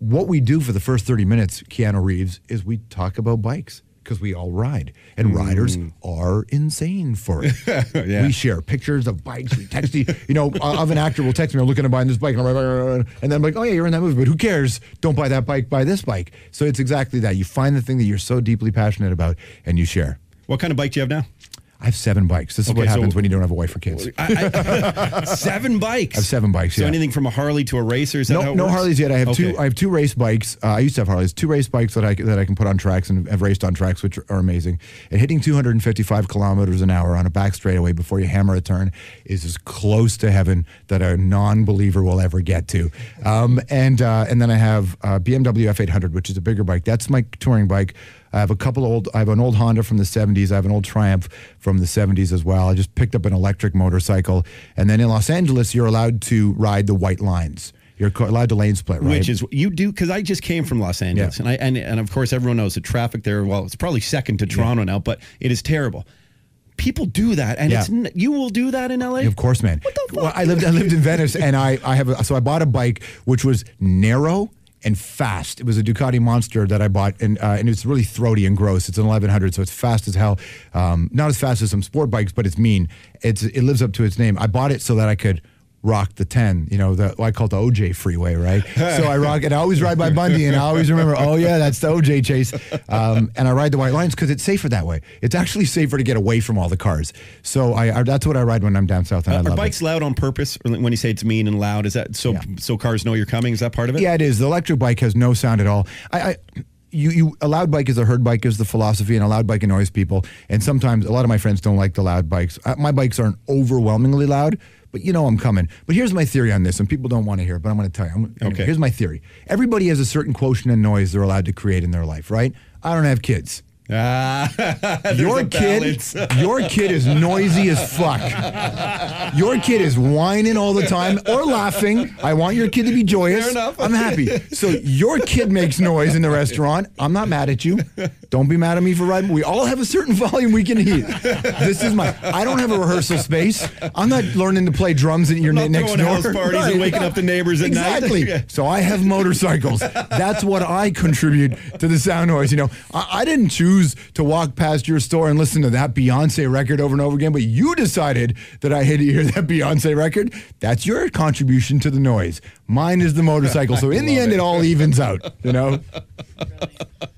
What we do for the first 30 minutes, Keanu Reeves, is we talk about bikes. Because we all ride, and riders are insane for it.
Yeah.
We share pictures of bikes. We text of an actor will text me, I'm looking to buy this bike, and then I'm like, oh yeah, you're in that movie, but who cares? Don't buy that bike, buy this bike. So it's exactly that. You find the thing that you're so deeply passionate about, and you share.
What kind of bike do you have now?
I have 7 bikes. This is what happens when you don't have a wife or kids.
7 bikes?
I have 7 bikes,
So anything from a Harley to a racer? Is that how it
no
works?
Harleys yet. I have two race bikes. I used to have Harleys. 2 race bikes that I can put on tracks and have raced on tracks, which are amazing. And hitting 255 kilometers an hour on a back straightaway before you hammer a turn is as close to heaven that a non-believer will ever get to. And then I have a BMW F800, which is a bigger bike. That's my touring bike. I have I have an old Honda from the 70s. I have an old Triumph from the 70s as well. I just picked up an electric motorcycle. And then in Los Angeles, you're allowed to ride the white lines. You're allowed to lane split, right?
Which is, you do, because I just came from Los Angeles.
Yeah.
And of course, everyone knows the traffic there, well, it's probably second to Toronto now, but it is terrible. People do that, and you will do that in LA?
Of course, man.
What the fuck?
Well, I lived in Venice, and I bought a bike which was narrow and fast. It was a Ducati Monster that I bought, and it's really throaty and gross. It's an 1100, so it's fast as hell. Not as fast as some sport bikes, but it's mean. It lives up to its name. I bought it so that I could rock the 10, I call it the OJ freeway, right? So I rock it. I always ride by Bundy, and I always remember, oh yeah, that's the OJ chase. And I ride the white lines because it's safer that way. It's actually safer to get away from all the cars. So that's what I ride when I'm down south, and I love
Are bikes loud on purpose? Or when you say it's mean and loud, is that so cars know you're coming? Is that part of it?
Yeah, it is. The electric bike has no sound at all. A loud bike is a herd bike is the philosophy, and a loud bike annoys people. And sometimes a lot of my friends don't like the loud bikes. My bikes aren't overwhelmingly loud, but I'm coming. But here's my theory on this, and people don't want to hear it, but I'm going to tell you. Anyway, here's my theory. Everybody has a certain quotient of noise they're allowed to create in their life, right? I don't have kids. Your kid is noisy as fuck. Your kid is whining all the time or laughing. I want your kid to be joyous.
Fair enough.
I'm happy. So your kid makes noise in the restaurant. I'm not mad at you. Don't be mad at me for riding. We all have a certain volume we can heat. I don't have a rehearsal space. I'm not learning to play drums at your next door.
House parties and waking up the neighbors at night.
Exactly. So I have motorcycles. That's what I contribute to the sound noise. I didn't choose choose to walk past your store and listen to that Beyonce record over and over again, but you decided that I hate to hear that Beyonce record, that's your contribution to the noise. Mine is the motorcycle. So in the end, it all evens out, you know?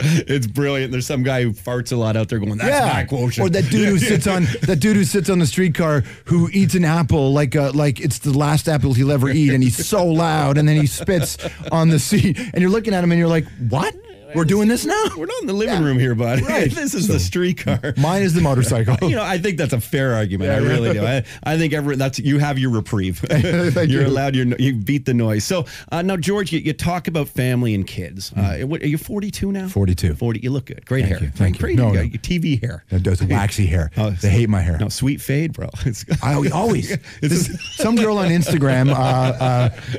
It's brilliant. There's some guy who farts a lot out there going, that's my quotient.
Or that dude who sits on the streetcar who eats an apple like it's the last apple he'll ever eat, and he's so loud, and then he spits on the seat, and you're looking at him and you're like, what? We're doing this now?
We're not in the living room here, bud.
Right.
This is the streetcar.
Mine is the motorcycle.
I think that's a fair argument. I really do. I think you have your reprieve. You're allowed you beat the noise. So now, George, you talk about family and kids. Are you 42 now?
42.
40. You look good. Great hair.
Thank you.
Great.
No.
Your TV hair.
That's waxy hair. They hate my hair.
No, sweet fade, bro.
I always. Some girl on Instagram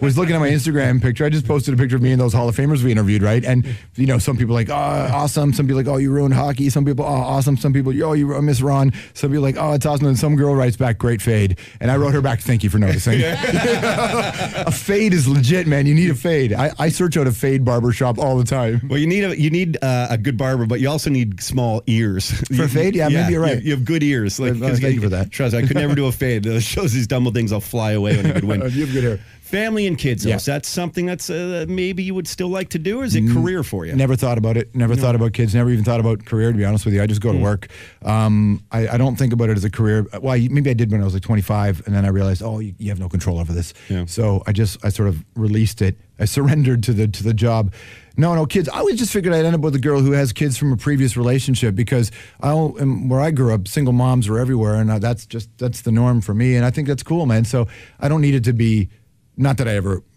was looking at my Instagram picture. I just posted a picture of me and those Hall of Famers we interviewed, right? And some people are like, oh, awesome. Some people are like, oh, you ruined hockey. Some people, oh, awesome. Some people, oh, you miss Ron. Some people are like, oh, it's awesome. And some girl writes back, great fade. And I wrote her back, thank you for noticing. A fade is legit, man. You need a fade. I search out a fade barbershop all the time.
Well, you need a good barber, but you also need small ears.
For a fade? Yeah, maybe you're right.
You have good ears.
Thank you for that.
Trust me, I could never do a fade. It shows these dumb things I'll fly away when I could win.
You have good hair.
Family and kids, though. Is that something that's maybe you would still like to do, or is it career for you?
Never thought about it. Never thought about kids. Never even thought about career, to be honest with you. I just go to work. I don't think about it as a career. Well, maybe I did when I was like 25, and then I realized, oh, you have no control over this. Yeah. So I sort of released it. I surrendered to the job. No, kids. I always just figured I'd end up with a girl who has kids from a previous relationship, because where I grew up, single moms were everywhere, and that's the norm for me, and I think that's cool, man. So I don't need it to be. Not that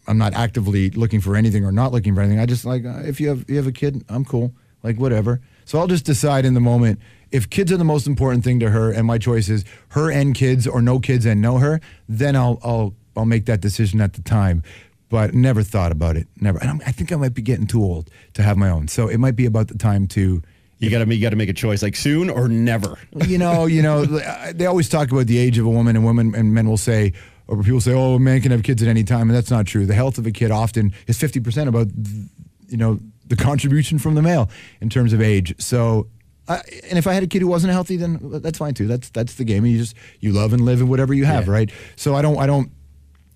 I'm not actively looking for anything or not looking for anything. I just like, if you have a kid, I'm cool. Like, whatever. So I'll just decide in the moment, if kids are the most important thing to her and my choice is her and kids or no kids and no her, then I'll make that decision at the time. But never thought about it. Never. And I think I might be getting too old to have my own. So it might be about the time to.
You got to make a choice, like soon or never.
They always talk about the age of a woman, and men will say, or people say, oh, a man can have kids at any time, and that's not true. The health of a kid often is 50% about, the contribution from the male in terms of age. So, and if I had a kid who wasn't healthy, then that's fine too. That's the game. You love and live in whatever you have, right? So I don't.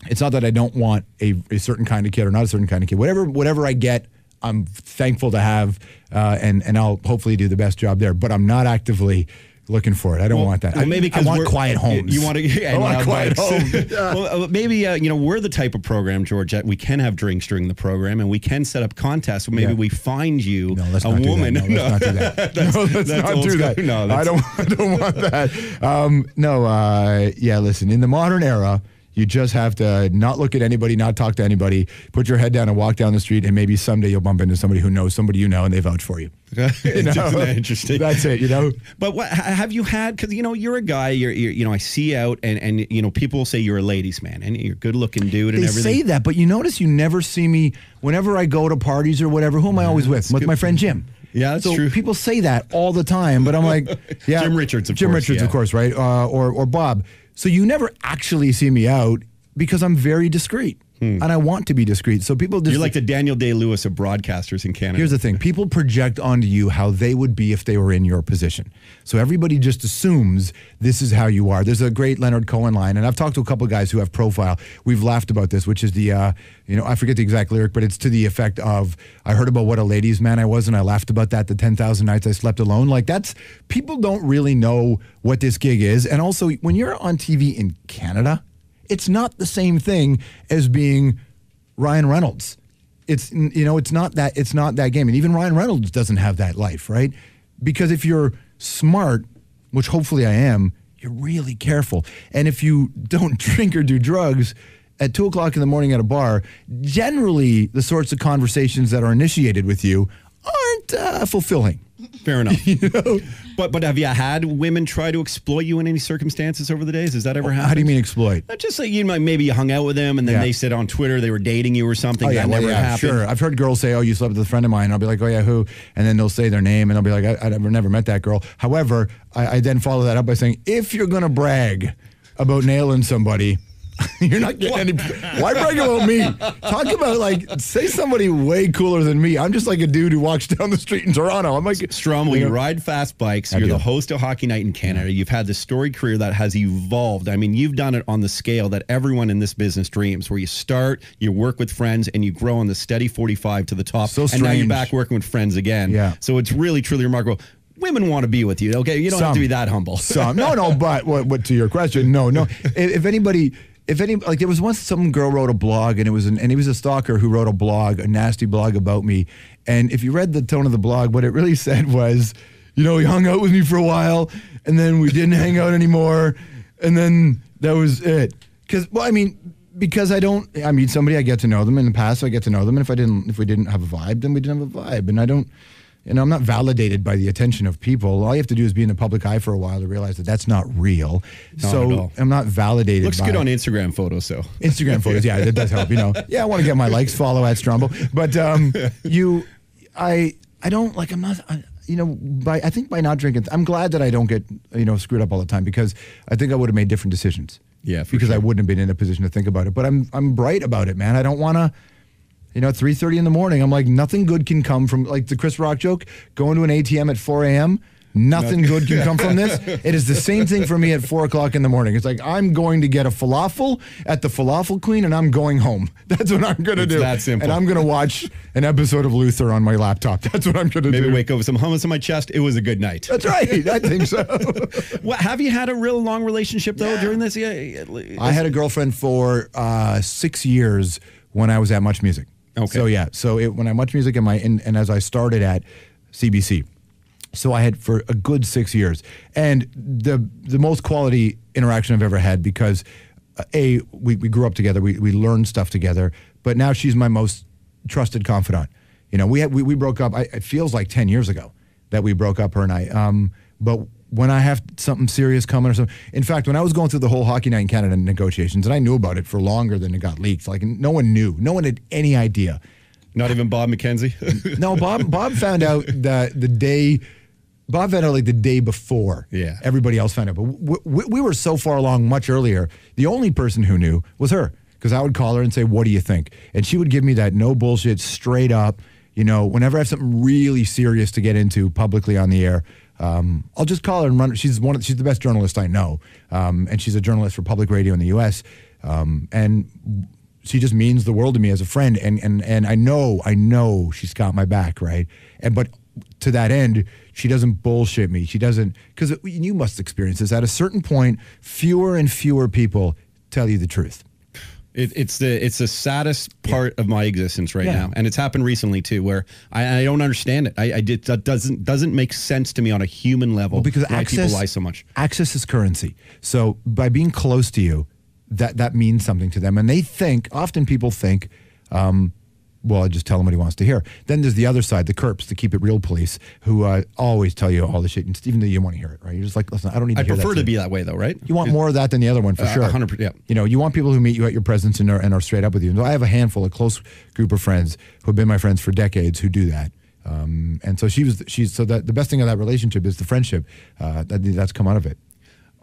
It's not that I don't want a certain kind of kid or not a certain kind of kid. Whatever I get, I'm thankful to have, and I'll hopefully do the best job there. But I'm not actively looking for it. I don't want that.
Well, maybe
I want quiet homes.
You want to? I
want quiet homes.
Well, maybe we're the type of program, George, that we can have drinks during the program, and we can to contests. Maybe we find you a woman.
No, let's not do that. Let's not do that. No, I don't want that. Listen. In the modern era, you just have to not look at anybody, not talk to anybody, put your head down and walk down the street, and maybe someday you'll bump into somebody who knows somebody and they vouch for you.
Interesting.
That's it,
But what have you had? Because, you're a guy, you're I see out, and people will say you're a ladies' man, and you're a good-looking dude and everything.
They say that, but you notice you never see me, whenever I go to parties or whatever, who am I always with? With my friend Jim.
Yeah, that's true.
People say that all the time, but I'm like, yeah.
Jim Richards, of
course, right? Or Bob. So you never actually see me out because I'm very discreet. And I want to be discreet. So people just...
You're like the Daniel Day-Lewis of broadcasters in Canada.
Here's the thing. People project onto you how they would be if they were in your position. So everybody just assumes this is how you are. There's a great Leonard Cohen line, and I've talked to a couple of guys who have Profile. We've laughed about this, which is the, I forget the exact lyric, but it's to the effect of, I heard about what a ladies' man I was, and I laughed about that the 10,000 nights I slept alone. Like, people don't really know what this gig is. And also, when you're on TV in Canada, it's not the same thing as being Ryan Reynolds. It's not that game. And even Ryan Reynolds doesn't have that life, right? Because if you're smart, which hopefully I am, you're really careful. And if you don't drink or do drugs at 2 o'clock in the morning at a bar, generally the sorts of conversations that are initiated with you aren't fulfilling.
Fair enough. But have you had women try to exploit you in any circumstances over the days? Has that ever happened?
How do you mean exploit?
Just like maybe you hung out with them and then they said on Twitter they were dating you or something. That never happened.
Sure. I've heard girls say, oh, you slept with a friend of mine. And I'll be like, oh, yeah, who? And then they'll say their name and I'll be like, I've never met that girl. However, I then follow that up by saying, if you're going to brag about nailing somebody, You're not getting any. Why brag about me? Talk about, like, say somebody way cooler than me. I'm just like a dude who walks down the street in Toronto. I'm like,
Stromo, you ride fast bikes. You're the host of Hockey Night in Canada. You've had this storied career that has evolved. I mean, you've done it on the scale that everyone in this business dreams, where you start, you work with friends, and you grow on the steady 45 to the top.
So strange.
And now you're back working with friends again.
Yeah.
So it's really, truly remarkable. Women want to be with you, okay? You don't have to be that humble.
No, but what to your question, no. If anybody, like, there was once some girl wrote a blog, and he was a stalker who wrote a nasty blog about me. And if you read the tone of the blog, what it really said was, he hung out with me for a while, and then we didn't hang out anymore, and then that was it. Because I meet somebody, I get to know them. In the past, I get to know them, and if we didn't have a vibe, then we didn't have a vibe. And I don't. I'm not validated by the attention of people. All you have to do is be in the public eye for a while to realize that that's not real.
Not at all.
I'm not validated.
Looks good on Instagram photos, so.
Instagram photos, yeah, that does help. Yeah, I want to get my likes. Follow at Strombo, but I don't like. I'm not. I think by not drinking, I'm glad that I don't get screwed up all the time, because I think I would have made different decisions.
Yeah,
because
sure.
I wouldn't have been in a position to think about it. But I'm bright about it, man. I don't want to. At 3:30 in the morning, I'm like, nothing good can come from, like the Chris Rock joke, going to an ATM at 4 a.m., nothing good can come from this. It is the same thing for me at 4 o'clock in the morning. It's like, I'm going to get a falafel at the Falafel Queen, and I'm going home. That's what I'm going to do.
That simple.
And I'm going to watch an episode of Luther on my laptop. That's what I'm going to do.
Maybe wake up with some hummus in my chest. It was a good night.
That's right. I think so.
Have you had a real long relationship, though, during this?
I had a girlfriend for 6 years when I was at Much Music.
Okay.
So when I Much Music and as I started at CBC, so I had for a good 6 years, and the most quality interaction I've ever had, because we grew up together, we learned stuff together, but now she's my most trusted confidant. We broke up. It feels like 10 years ago that we broke up, her and I. But when I have something serious coming or something, in fact, when I was going through the whole Hockey Night in Canada negotiations, and I knew about it for longer than it got leaked, like no one knew, no one had any idea.
Not even Bob McKenzie?
No, Bob found out the day. Bob found out like the day before.
Yeah.
Everybody else found out, but we were so far along much earlier. The only person who knew was her, because I would call her and say, "What do you think?" And she would give me that no bullshit, straight up. Whenever I have something really serious to get into publicly on the air, I'll just call her and run. She's the best journalist I know, and she's a journalist for public radio in the U.S. And she just means the world to me as a friend. And I know she's got my back, right? But to that end, she doesn't bullshit me. She doesn't, because you must experience this. At a certain point, fewer and fewer people tell you the truth.
It's the saddest part of my existence right now, and it's happened recently too, where I don't understand it. That doesn't make sense to me on a human level.
Well, because
why people lie so much.
Access is currency. So by being close to you, that means something to them, and often people think, well, I just tell him what he wants to hear. Then there's the other side, the Kerps, the keep it real police, who always tell you all the shit, even though you want to hear it, right? You're just like, listen, I don't need to hear that.
I prefer to be that way, though, right?
You want more of that than the other one, for sure.
100%, yeah.
You want people who meet you at your presence and are straight up with you. And I have a handful, a close group of friends who have been my friends for decades who do that. And so the best thing of that relationship is the friendship that's come out of it.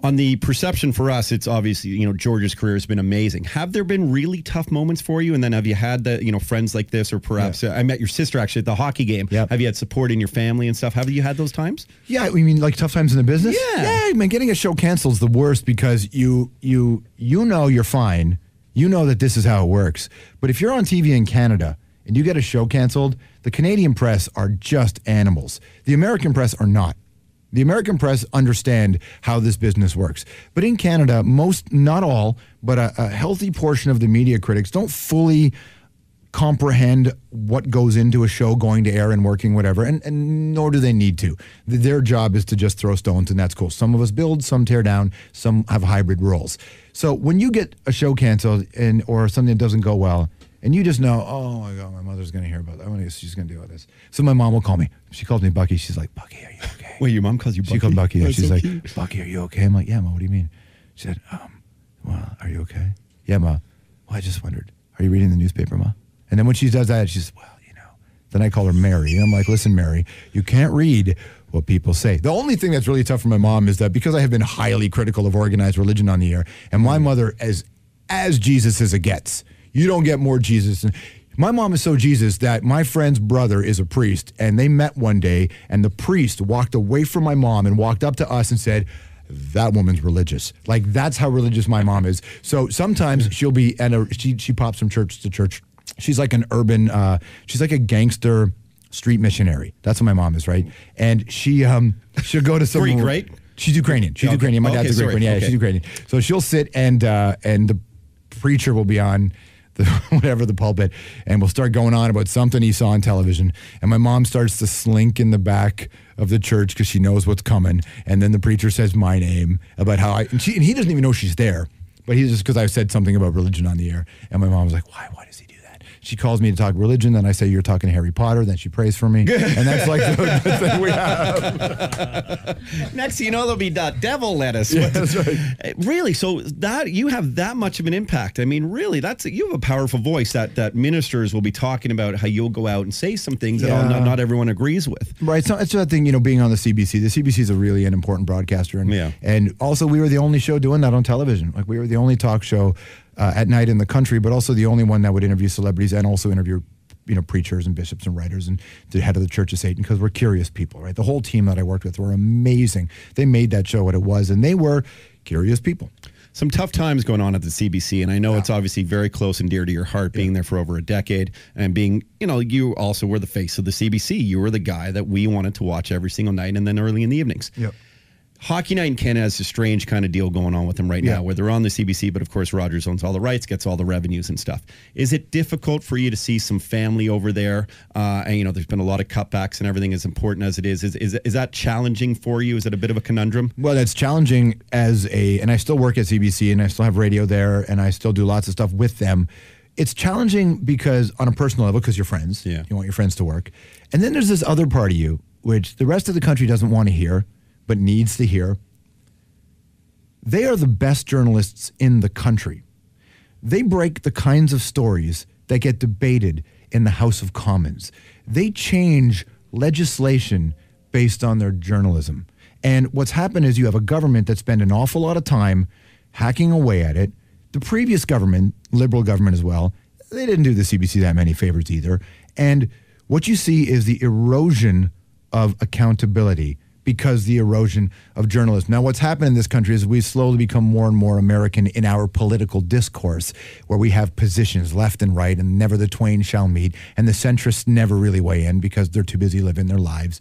On the perception for us, it's obviously, George's career has been amazing. Have there been really tough moments for you? And then have you had friends like this, or perhaps I met your sister actually at the hockey game. Yep. Have you had support in your family and stuff? Have you had those times?
Yeah, you mean like tough times in the business?
Yeah,
man, getting a show canceled is the worst, because you know you're fine. You know that this is how it works. But if you're on TV in Canada and you get a show canceled, the Canadian press are just animals. The American press are not. The American press understand how this business works. But in Canada, not all, but a healthy portion of the media critics don't fully comprehend what goes into a show going to air and working, whatever, and nor do they need to. Their job is to just throw stones, and that's cool. Some of us build, some tear down, some have hybrid roles. So when you get a show canceled or something that doesn't go well, and you just know, oh my God, my mother's going to hear about that. She's going to deal with this. So my mom will call me. She calls me Bucky. She's like, Bucky, are you okay?
Wait, your mom calls you Bucky?
She called Bucky. And she's
so
like,
cute.
Bucky, are you okay? I'm like, yeah, Ma, what do you mean? She said, well, are you okay? Yeah, Ma. Well, I just wondered, are you reading the newspaper, Ma? And then when she does that, she says, well, Then I call her Mary. And I'm like, listen, Mary, you can't read what people say. The only thing that's really tough for my mom is that because I have been highly critical of organized religion on the air, and my mother, as as Jesus as it gets. You don't get more Jesus. My mom is so Jesus that my friend's brother is a priest, and they met one day, and the priest walked away from my mom and walked up to us and said, that woman's religious. Like, that's how religious my mom is. So sometimes she'll be, she pops from church to church. She's like an urban, she's like a gangster street missionary. That's what my mom is, right? And she'll go to some
Greek, right?
She's Ukrainian. She's Ukrainian. My dad's a Greek one. Yeah, she's Ukrainian. So she'll sit and the preacher will be on the pulpit, and we'll start going on about something he saw on television. And my mom starts to slink in the back of the church because she knows what's coming. And then the preacher says my name about how and he doesn't even know she's there, but he's just because I said something about religion on the air. And my mom was like, why does he do that? She calls me to talk religion. Then I say, you're talking Harry Potter. Then she prays for me. And that's like the thing we have.
Next thing you know, there'll be devil lettuce.
Yeah, that's right.
Really? So that you have that much of an impact. I mean, really, you have a powerful voice that ministers will be talking about how you'll go out and say some things that not everyone agrees with.
Right. So it's that thing, being on the CBC. The CBC is really an important broadcaster. And also we were the only show doing that on television. Like, we were the only talk show at night in the country, but also the only one that would interview celebrities and also interview preachers and bishops and writers and the head of the Church of Satan, because we're curious people, right? The whole team that I worked with were amazing. They made that show what it was, and they were curious people.
Some tough times going on at the CBC, and I know it's obviously very close and dear to your heart, being there for over a decade, and being, you also were the face of the CBC. You were the guy that we wanted to watch every single night and then early in the evenings.
Yep.
Hockey Night in Canada has a strange kind of deal going on with them right now, where they're on the CBC, but of course Rogers owns all the rights, gets all the revenues and stuff. Is it difficult for you to see some family over there? And there's been a lot of cutbacks and everything, as important as it is. Is that challenging for you? Is it a bit of a conundrum?
Well, that's challenging and I still work at CBC and I still have radio there and I still do lots of stuff with them. It's challenging because on a personal level, because you're friends, you want your friends to work. And then there's this other part of you, which the rest of the country doesn't want to hear, but needs to hear. They are the best journalists in the country. They break the kinds of stories that get debated in the House of Commons. They change legislation based on their journalism. And what's happened is you have a government that spent an awful lot of time hacking away at it. The previous government, Liberal government as well, they didn't do the CBC that many favors either. And what you see is the erosion of accountability, because the erosion of journalism. Now, what's happened in this country is we've slowly become more and more American in our political discourse, where we have positions left and right, and never the twain shall meet, and the centrists never really weigh in because they're too busy living their lives.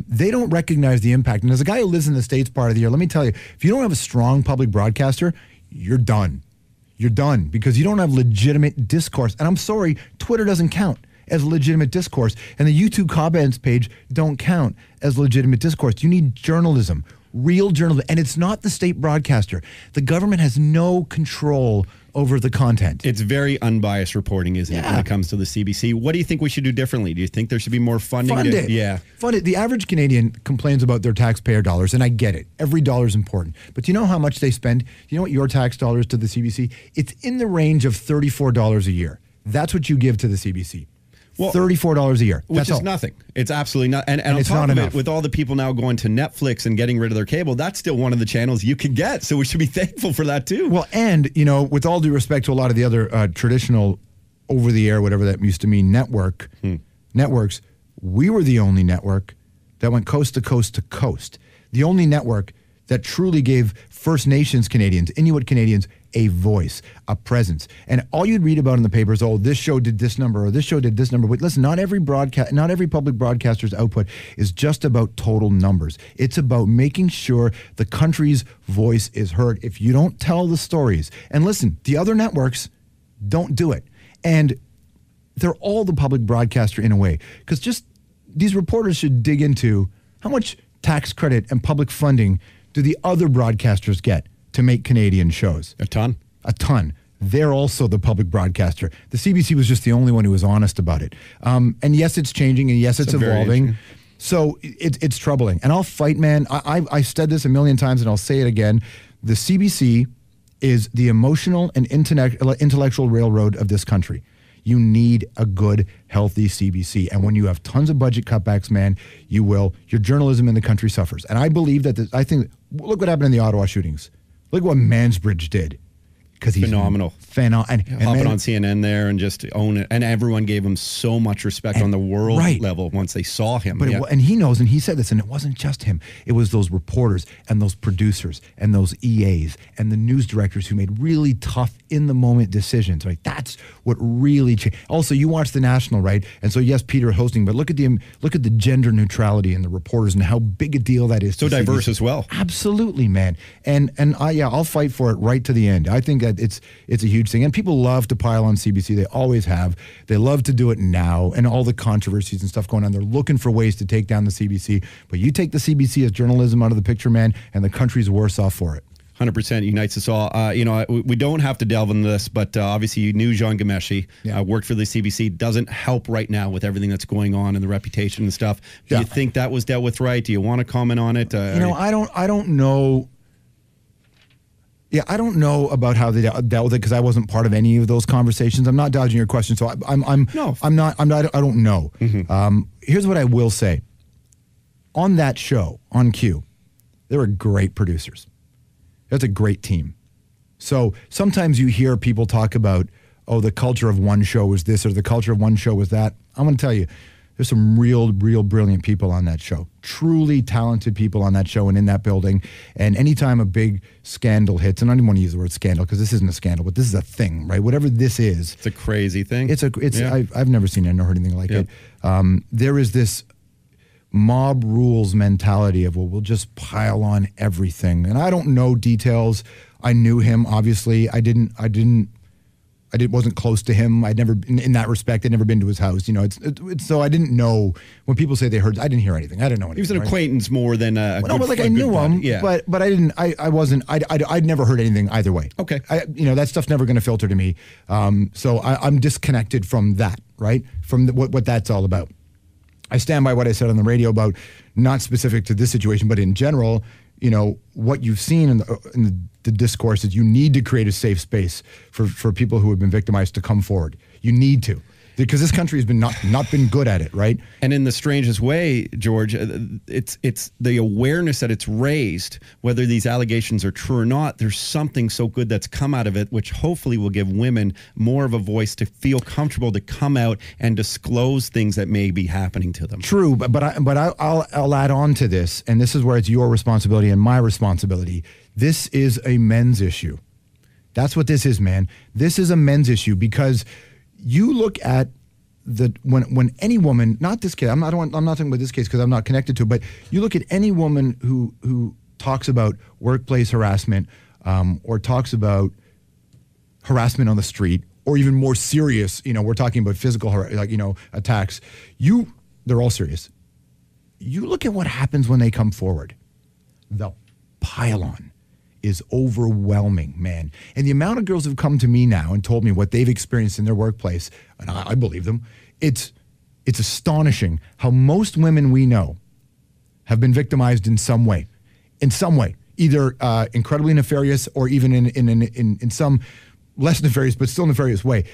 They don't recognize the impact. And as a guy who lives in the States part of the year, let me tell you, if you don't have a strong public broadcaster, you're done. You're done because you don't have legitimate discourse. And I'm sorry, Twitter doesn't count as legitimate discourse, and the YouTube comments page don't count as legitimate discourse. You need journalism, real journalism, and it's not the state broadcaster. The government has no control over the content.
It's very unbiased reporting, isn't it, when it comes to the CBC? What do you think we should do differently? Do you think there should be more funding?
Fund it.
Yeah.
Fund it. The average Canadian complains about their taxpayer dollars, and I get it. Every dollar is important. But do you know how much they spend? Do you know what your tax dollars to the CBC? It's in the range of $34 a year. That's what you give to the CBC. Well, $34 a year.
Which is nothing. It's absolutely not. And on
it's
top
not
of
enough.
it, with all the people now going to Netflix and getting rid of their cable, that's still one of the channels you can get. So we should be thankful for that too.
Well, and, with all due respect to a lot of the other traditional over-the-air, whatever that used to mean, networks, we were the only network that went coast to coast to coast. The only network that truly gave First Nations Canadians, Inuit Canadians, a voice, a presence. And all you'd read about in the papers, this show did this number or this show did this number. But listen, not every public broadcaster's output is just about total numbers. It's about making sure the country's voice is heard. If you don't tell the stories, and listen, the other networks don't do it. And they're all the public broadcaster in a way. Because just these reporters should dig into how much tax credit and public funding do the other broadcasters get to make Canadian shows?
A ton.
A ton. They're also the public broadcaster. The CBC was just the only one who was honest about it. And yes, it's changing, and yes, it's evolving. So it's troubling. And I'll fight, man. I've said this a million times, and I'll say it again. The CBC is the emotional and intellectual railroad of this country. You need a good, healthy CBC. And when you have tons of budget cutbacks, man, your journalism in the country suffers. And I believe that, look what happened in the Ottawa shootings. Look what Mansbridge did. because he's
phenomenal.
And
hopping on CNN there and just own it. And everyone gave him so much respect on the world level once they saw him.
But and he knows, and he said this, and it wasn't just him. It was those reporters and those producers and those EAs and the news directors who made really tough, in-the-moment decisions, right? That's what really changed. Also, you watch the National, right? And so, yes, Peter hosting, but look at the gender neutrality in the reporters and how big a deal that is.
So diverse as well.
Absolutely, man. And I'll fight for it right to the end. I think that it's a huge thing. And people love to pile on CBC. They always have. They love to do it now, and all the controversies and stuff going on. They're looking for ways to take down the CBC. But you take the CBC as journalism out of the picture, man, and the country's worse off for it.
100% unites us all. We don't have to delve into this, but obviously you knew Jian Ghomeshi, worked for the CBC. Doesn't help right now with everything that's going on and the reputation and stuff. Do you think that was dealt with right? Do you want to comment on it?
I don't know. Yeah, I don't know about how they dealt with it because I wasn't part of any of those conversations. I'm not dodging your question, so I don't know.
Mm-hmm.
Here's what I will say. On that show, on Q, there were great producers. That's a great team. So sometimes you hear people talk about, oh, the culture of one show was this or the culture of one show was that. I'm going to tell you, there's some real brilliant people on that show. Truly talented people on that show and in that building. And anytime a big scandal hits, and I don't even want to use the word scandal because this isn't a scandal, but this is a thing, right? Whatever this is.
It's a crazy thing.
I've never seen it nor heard anything like it. There is this mob rules mentality of, well, we'll just pile on everything. And I don't know details. I knew him, obviously. I wasn't close to him. I'd never, in that respect, I'd never been to his house. So I didn't know when people say they heard. I didn't hear anything. I didn't know anything.
He was an acquaintance more than a.
I knew him. Yeah. But I didn't. I wasn't. I'd never heard anything either way.
Okay.
That stuff's never going to filter to me. So I'm disconnected from that. Right. From what that's all about. I stand by what I said on the radio about not specific to this situation, but in general. What you've seen in the discourse is you need to create a safe space for people who have been victimized to come forward. You need to. Because this country has been not been good at it, right?
And in the strangest way, George, it's the awareness that it's raised, whether these allegations are true or not. There's something so good that's come out of it, which hopefully will give women more of a voice to feel comfortable to come out and disclose things that may be happening to them.
True, but I'll add on to this, and this is where it's your responsibility and my responsibility. This is a men's issue. That's what this is, man. This is a men's issue because. You look at when any woman, not this case, I'm not talking about this case because I'm not connected to it, but you look at any woman who talks about workplace harassment or talks about harassment on the street or even more serious, we're talking about physical attacks. They're all serious. You look at what happens when they come forward. The pile-on is overwhelming, man. And the amount of girls who've come to me now and told me what they've experienced in their workplace, and I believe them, it's astonishing how most women we know have been victimized in some way, either incredibly nefarious or even in some less nefarious but still nefarious way.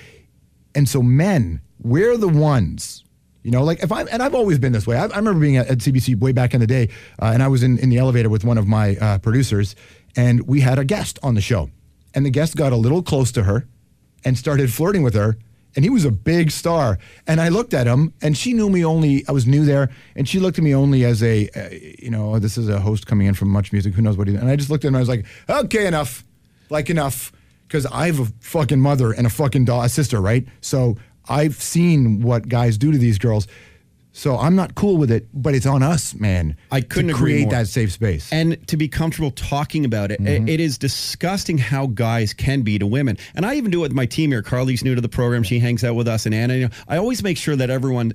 And so men, we're the ones. I've always been this way. I remember being at CBC way back in the day, and I was in the elevator with one of my producers, and we had a guest on the show. And the guest got a little close to her and started flirting with her, and he was a big star. And I looked at him, and she knew me only, I was new there, and she looked at me only as this is a host coming in from Much Music, who knows what he did. And I just looked at him, and I was like, okay, enough. Enough. Because I have a fucking mother and a fucking a sister, right? So I've seen what guys do to these girls. So I'm not cool with it, but it's on us, man.
I couldn't
to create
agree more.
That safe space.
And to be comfortable talking about it. Mm-hmm. It is disgusting how guys can be to women. And I even do it with my team here. Carly's new to the program. She hangs out with us. And Anna, I always make sure that everyone...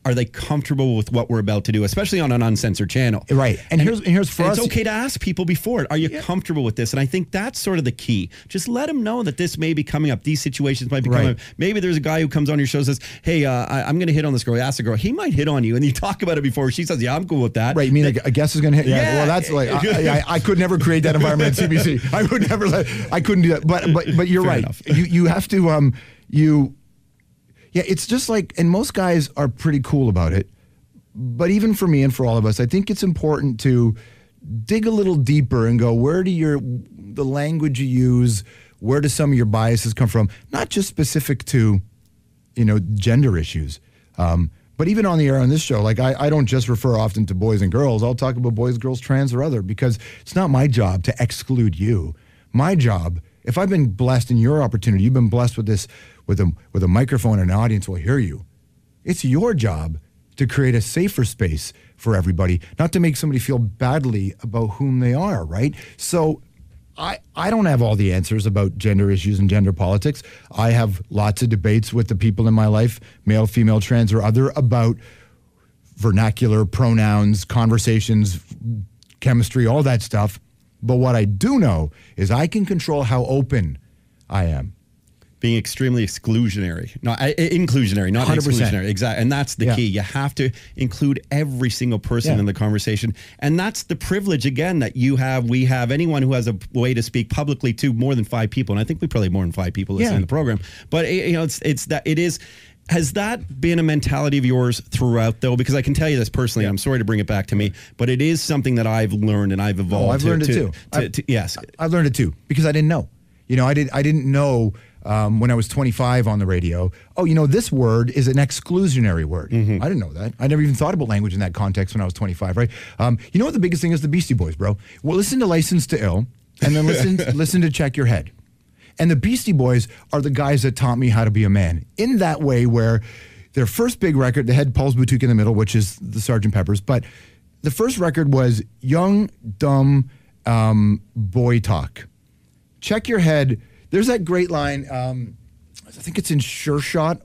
Are they comfortable with what we're about to do, especially on an uncensored channel?
Right. And here's for us.
It's okay to ask people before it. Are you comfortable with this? And I think that's sort of the key. Just let them know that this may be coming up. These situations might be coming up. Maybe there's a guy who comes on your show and says, hey, I'm going to hit on this girl. Ask the girl. He might hit on you. And you talk about it before. She says, yeah, I'm cool with that.
Right. You mean a guest is going to hit? Yeah. Well, that's like, I could never create that environment at CBC. I would never I couldn't do that. But you're right. You have to, yeah, it's just like, and most guys are pretty cool about it, but even for me and for all of us, I think it's important to dig a little deeper and go, where do the language you use, where do some of your biases come from? Not just specific to, gender issues. But even on the air on this show, like I don't just refer often to boys and girls. I'll talk about boys, girls, trans, or other, because it's not my job to exclude you. My job, if I've been blessed in your opportunity, you've been blessed with this, with a microphone and an audience will hear you. It's your job to create a safer space for everybody, not to make somebody feel badly about whom they are, right? So I don't have all the answers about gender issues and gender politics. I have lots of debates with the people in my life, male, female, trans, or other, about vernacular, pronouns, conversations, chemistry, all that stuff. But what I do know is I can control how open I am.
Being extremely inclusionary, not 100%. Exclusionary. Exactly. And that's the key. You have to include every single person in the conversation. And that's the privilege, again, that you have. We have anyone who has a way to speak publicly to more than 5 people. And I think we probably have more than 5 people listening to the program. But, it's that it is. Has that been a mentality of yours throughout, though? Because I can tell you this personally, I'm sorry to bring it back to me, but it is something that I've learned and I've evolved.
I've learned it too.
Yes.
I've learned it too, because I didn't know. I didn't know when I was 25 on the radio, this word is an exclusionary word. I didn't know that. I never even thought about language in that context when I was 25, right? You know what the biggest thing is? The Beastie Boys, bro. Well, listen to License to Ill, and then listen to Check Your Head. And the Beastie Boys are the guys that taught me how to be a man in that way, where their first big record, they had Paul's Boutique in the middle, which is the Sgt. Pepper's, but the first record was Young, Dumb, Boy Talk. Check Your Head. There's that great line, I think it's in Sure Shot,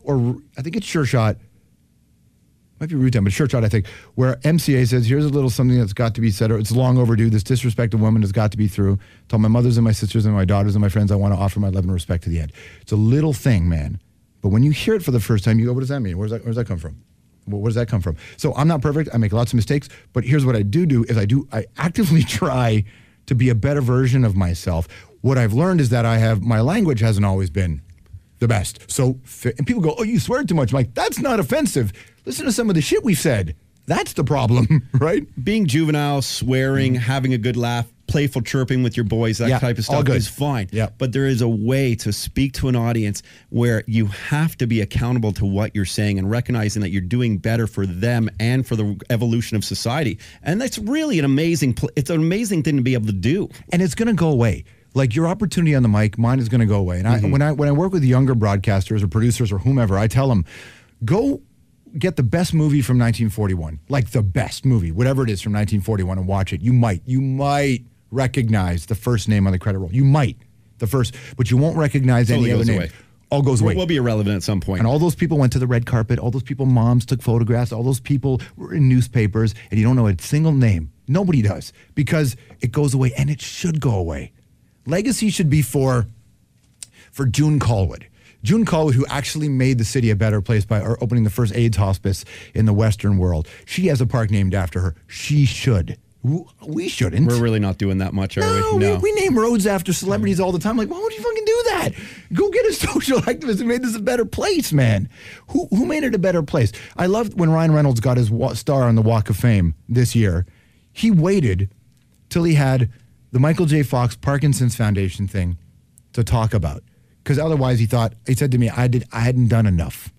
might be Root Down, but Sure Shot, I think, where MCA says, here's a little something that's got to be said, or it's long overdue. This disrespect of women has got to be through. Tell my mothers and my sisters and my daughters and my friends I want to offer my love and respect to the end. It's a little thing, man. But when you hear it for the first time, you go, what does that mean? Where's that come from? Where does that come from? So I'm not perfect. I make lots of mistakes. But here's what I do is I actively try to be a better version of myself. What I've learned is that my language hasn't always been the best. So, and people go, oh, you swear too much. I'm like, that's not offensive. Listen to some of the shit we've said. That's the problem, right?
Being juvenile, swearing, having a good laugh, playful chirping with your boys, that type of stuff is fine.
Yeah.
But there is a way to speak to an audience where you have to be accountable to what you're saying and recognizing that you're doing better for them and for the evolution of society. And that's really it's an amazing thing to be able to do.
And it's going to go away. Like your opportunity on the mic, mine is going to go away. And when I work with younger broadcasters or producers or whomever, I tell them, go get the best movie from 1941, like the best movie, whatever it is from 1941, and watch it. You might recognize the first name on the credit roll. You might, but you won't recognize any other name. All goes away.
We'll be irrelevant at some point.
And all those people went to the red carpet. All those people, moms took photographs. All those people were in newspapers, and you don't know a single name. Nobody does, because it goes away, and it should go away. Legacy should be for June Callwood. June Callwood, who actually made the city a better place by opening the first AIDS hospice in the Western world. She has a park named after her. She should. We shouldn't.
We're really not doing that much, are we?
No, we name roads after celebrities all the time. Like, why would you fucking do that? Go get a social activist who made this a better place, man. Who made it a better place? I loved when Ryan Reynolds got his star on the Walk of Fame this year. He waited till he had the Michael J. Fox Parkinson's Foundation thing to talk about. Because otherwise he said to me, I hadn't done enough.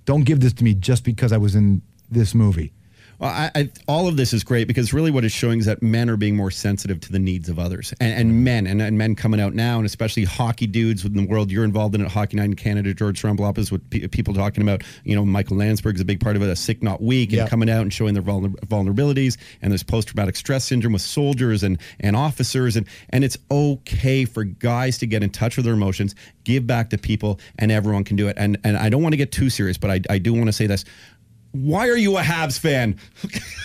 Don't give this to me just because I was in this movie.
Well, all of this is great, because really what it's showing is that men are being more sensitive to the needs of others, and men coming out now, and especially hockey dudes in the world. You're involved in it, Hockey Night in Canada, George Stroumboulopoulos, with people talking about, Michael Landsberg's a big part of it, a Sick Not Weak, and coming out and showing their vulnerabilities, and there's post-traumatic stress syndrome with soldiers and officers, and it's okay for guys to get in touch with their emotions, give back to people, and everyone can do it. And I don't want to get too serious, but I do want to say this. Why are you a Habs fan?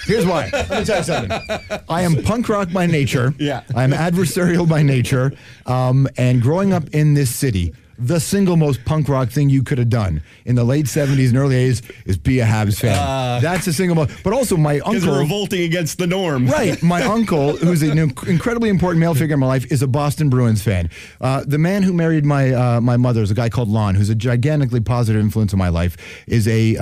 Here's why. Let me tell you something. I am punk rock by nature.
Yeah.
I'm adversarial by nature. And growing up in this city, the single most punk rock thing you could have done in the late 70s and early 80s is be a Habs fan. That's the single most. But also my uncle.
Because we're revolting against the norm.
Right. My uncle, who's an incredibly important male figure in my life, is a Boston Bruins fan. The man who married my mother is a guy called Lon, who's a gigantically positive influence in my life, is a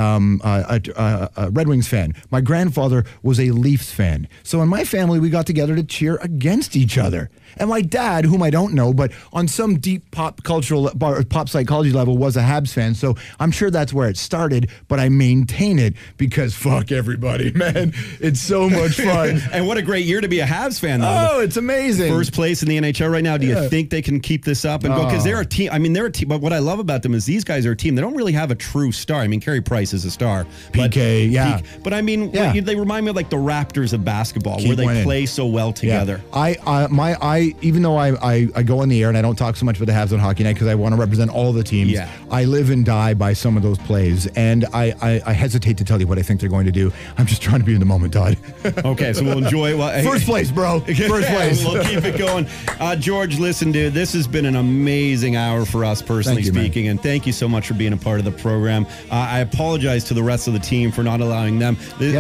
Red Wings fan. My grandfather was a Leafs fan. So in my family, we got together to cheer against each other. And my dad, whom I don't know, but on some deep pop psychology level, was a Habs fan. So I'm sure that's where it started, but I maintain it because fuck everybody, man. It's so much fun.
And what a great year to be a Habs fan, though.
Oh, it's amazing.
First place in the NHL right now. Do you think they can keep this up and go? Because they're a team. I mean, they're a team. But what I love about them is these guys are a team. They don't really have a true star. I mean, Carey Price is a star.
PK, yeah.
But I mean, they remind me of like the Raptors of basketball, where they play so well together.
Even though I go on the air and I don't talk so much about the Habs on Hockey Night because I want to represent all the teams, I live and die by some of those plays. And I hesitate to tell you what I think they're going to do. I'm just trying to be in the moment, Todd.
Okay, so we'll enjoy it.
First place, bro. First place.
We'll keep it going. George, listen, dude, this has been an amazing hour for us, personally speaking, and thank you so much for being a part of the program. I apologize to the rest of the team for not allowing them.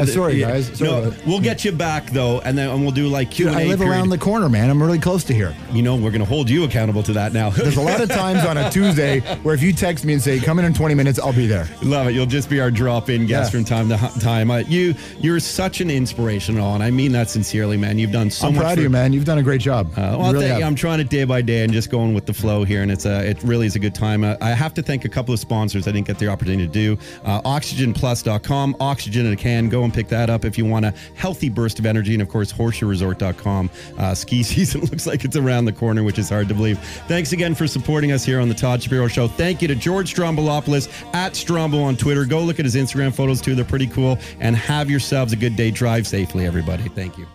Sorry, guys. Sorry
we'll get you back, though, and we'll do like Q&A.
I live around the corner, man. I'm really close to here.
You know, we're going to hold you accountable to that now.
There's a lot of times on a Tuesday where if you text me and say, come in 20 minutes, I'll be there.
Love it. You'll just be our drop-in guest from time to time. You're such an inspirational, and I mean that sincerely, man. You've done so much.
I'm proud of you, man. You've done a great job.
I'm trying it day by day and just going with the flow here, and it really is a good time. I have to thank a couple of sponsors I didn't get the opportunity to do. OxygenPlus.com, Oxygen in a Can. Go and pick that up if you want a healthy burst of energy, and of course, HorseshoeResort.com. Ski season looks like it's around the corner, which is hard to believe. Thanks again for supporting us here on the Todd Shapiro Show. Thank you to George Stroumboulopoulos at Strombo on Twitter. Go look at his Instagram photos too. They're pretty cool. And have yourselves a good day. Drive safely, everybody. Thank you.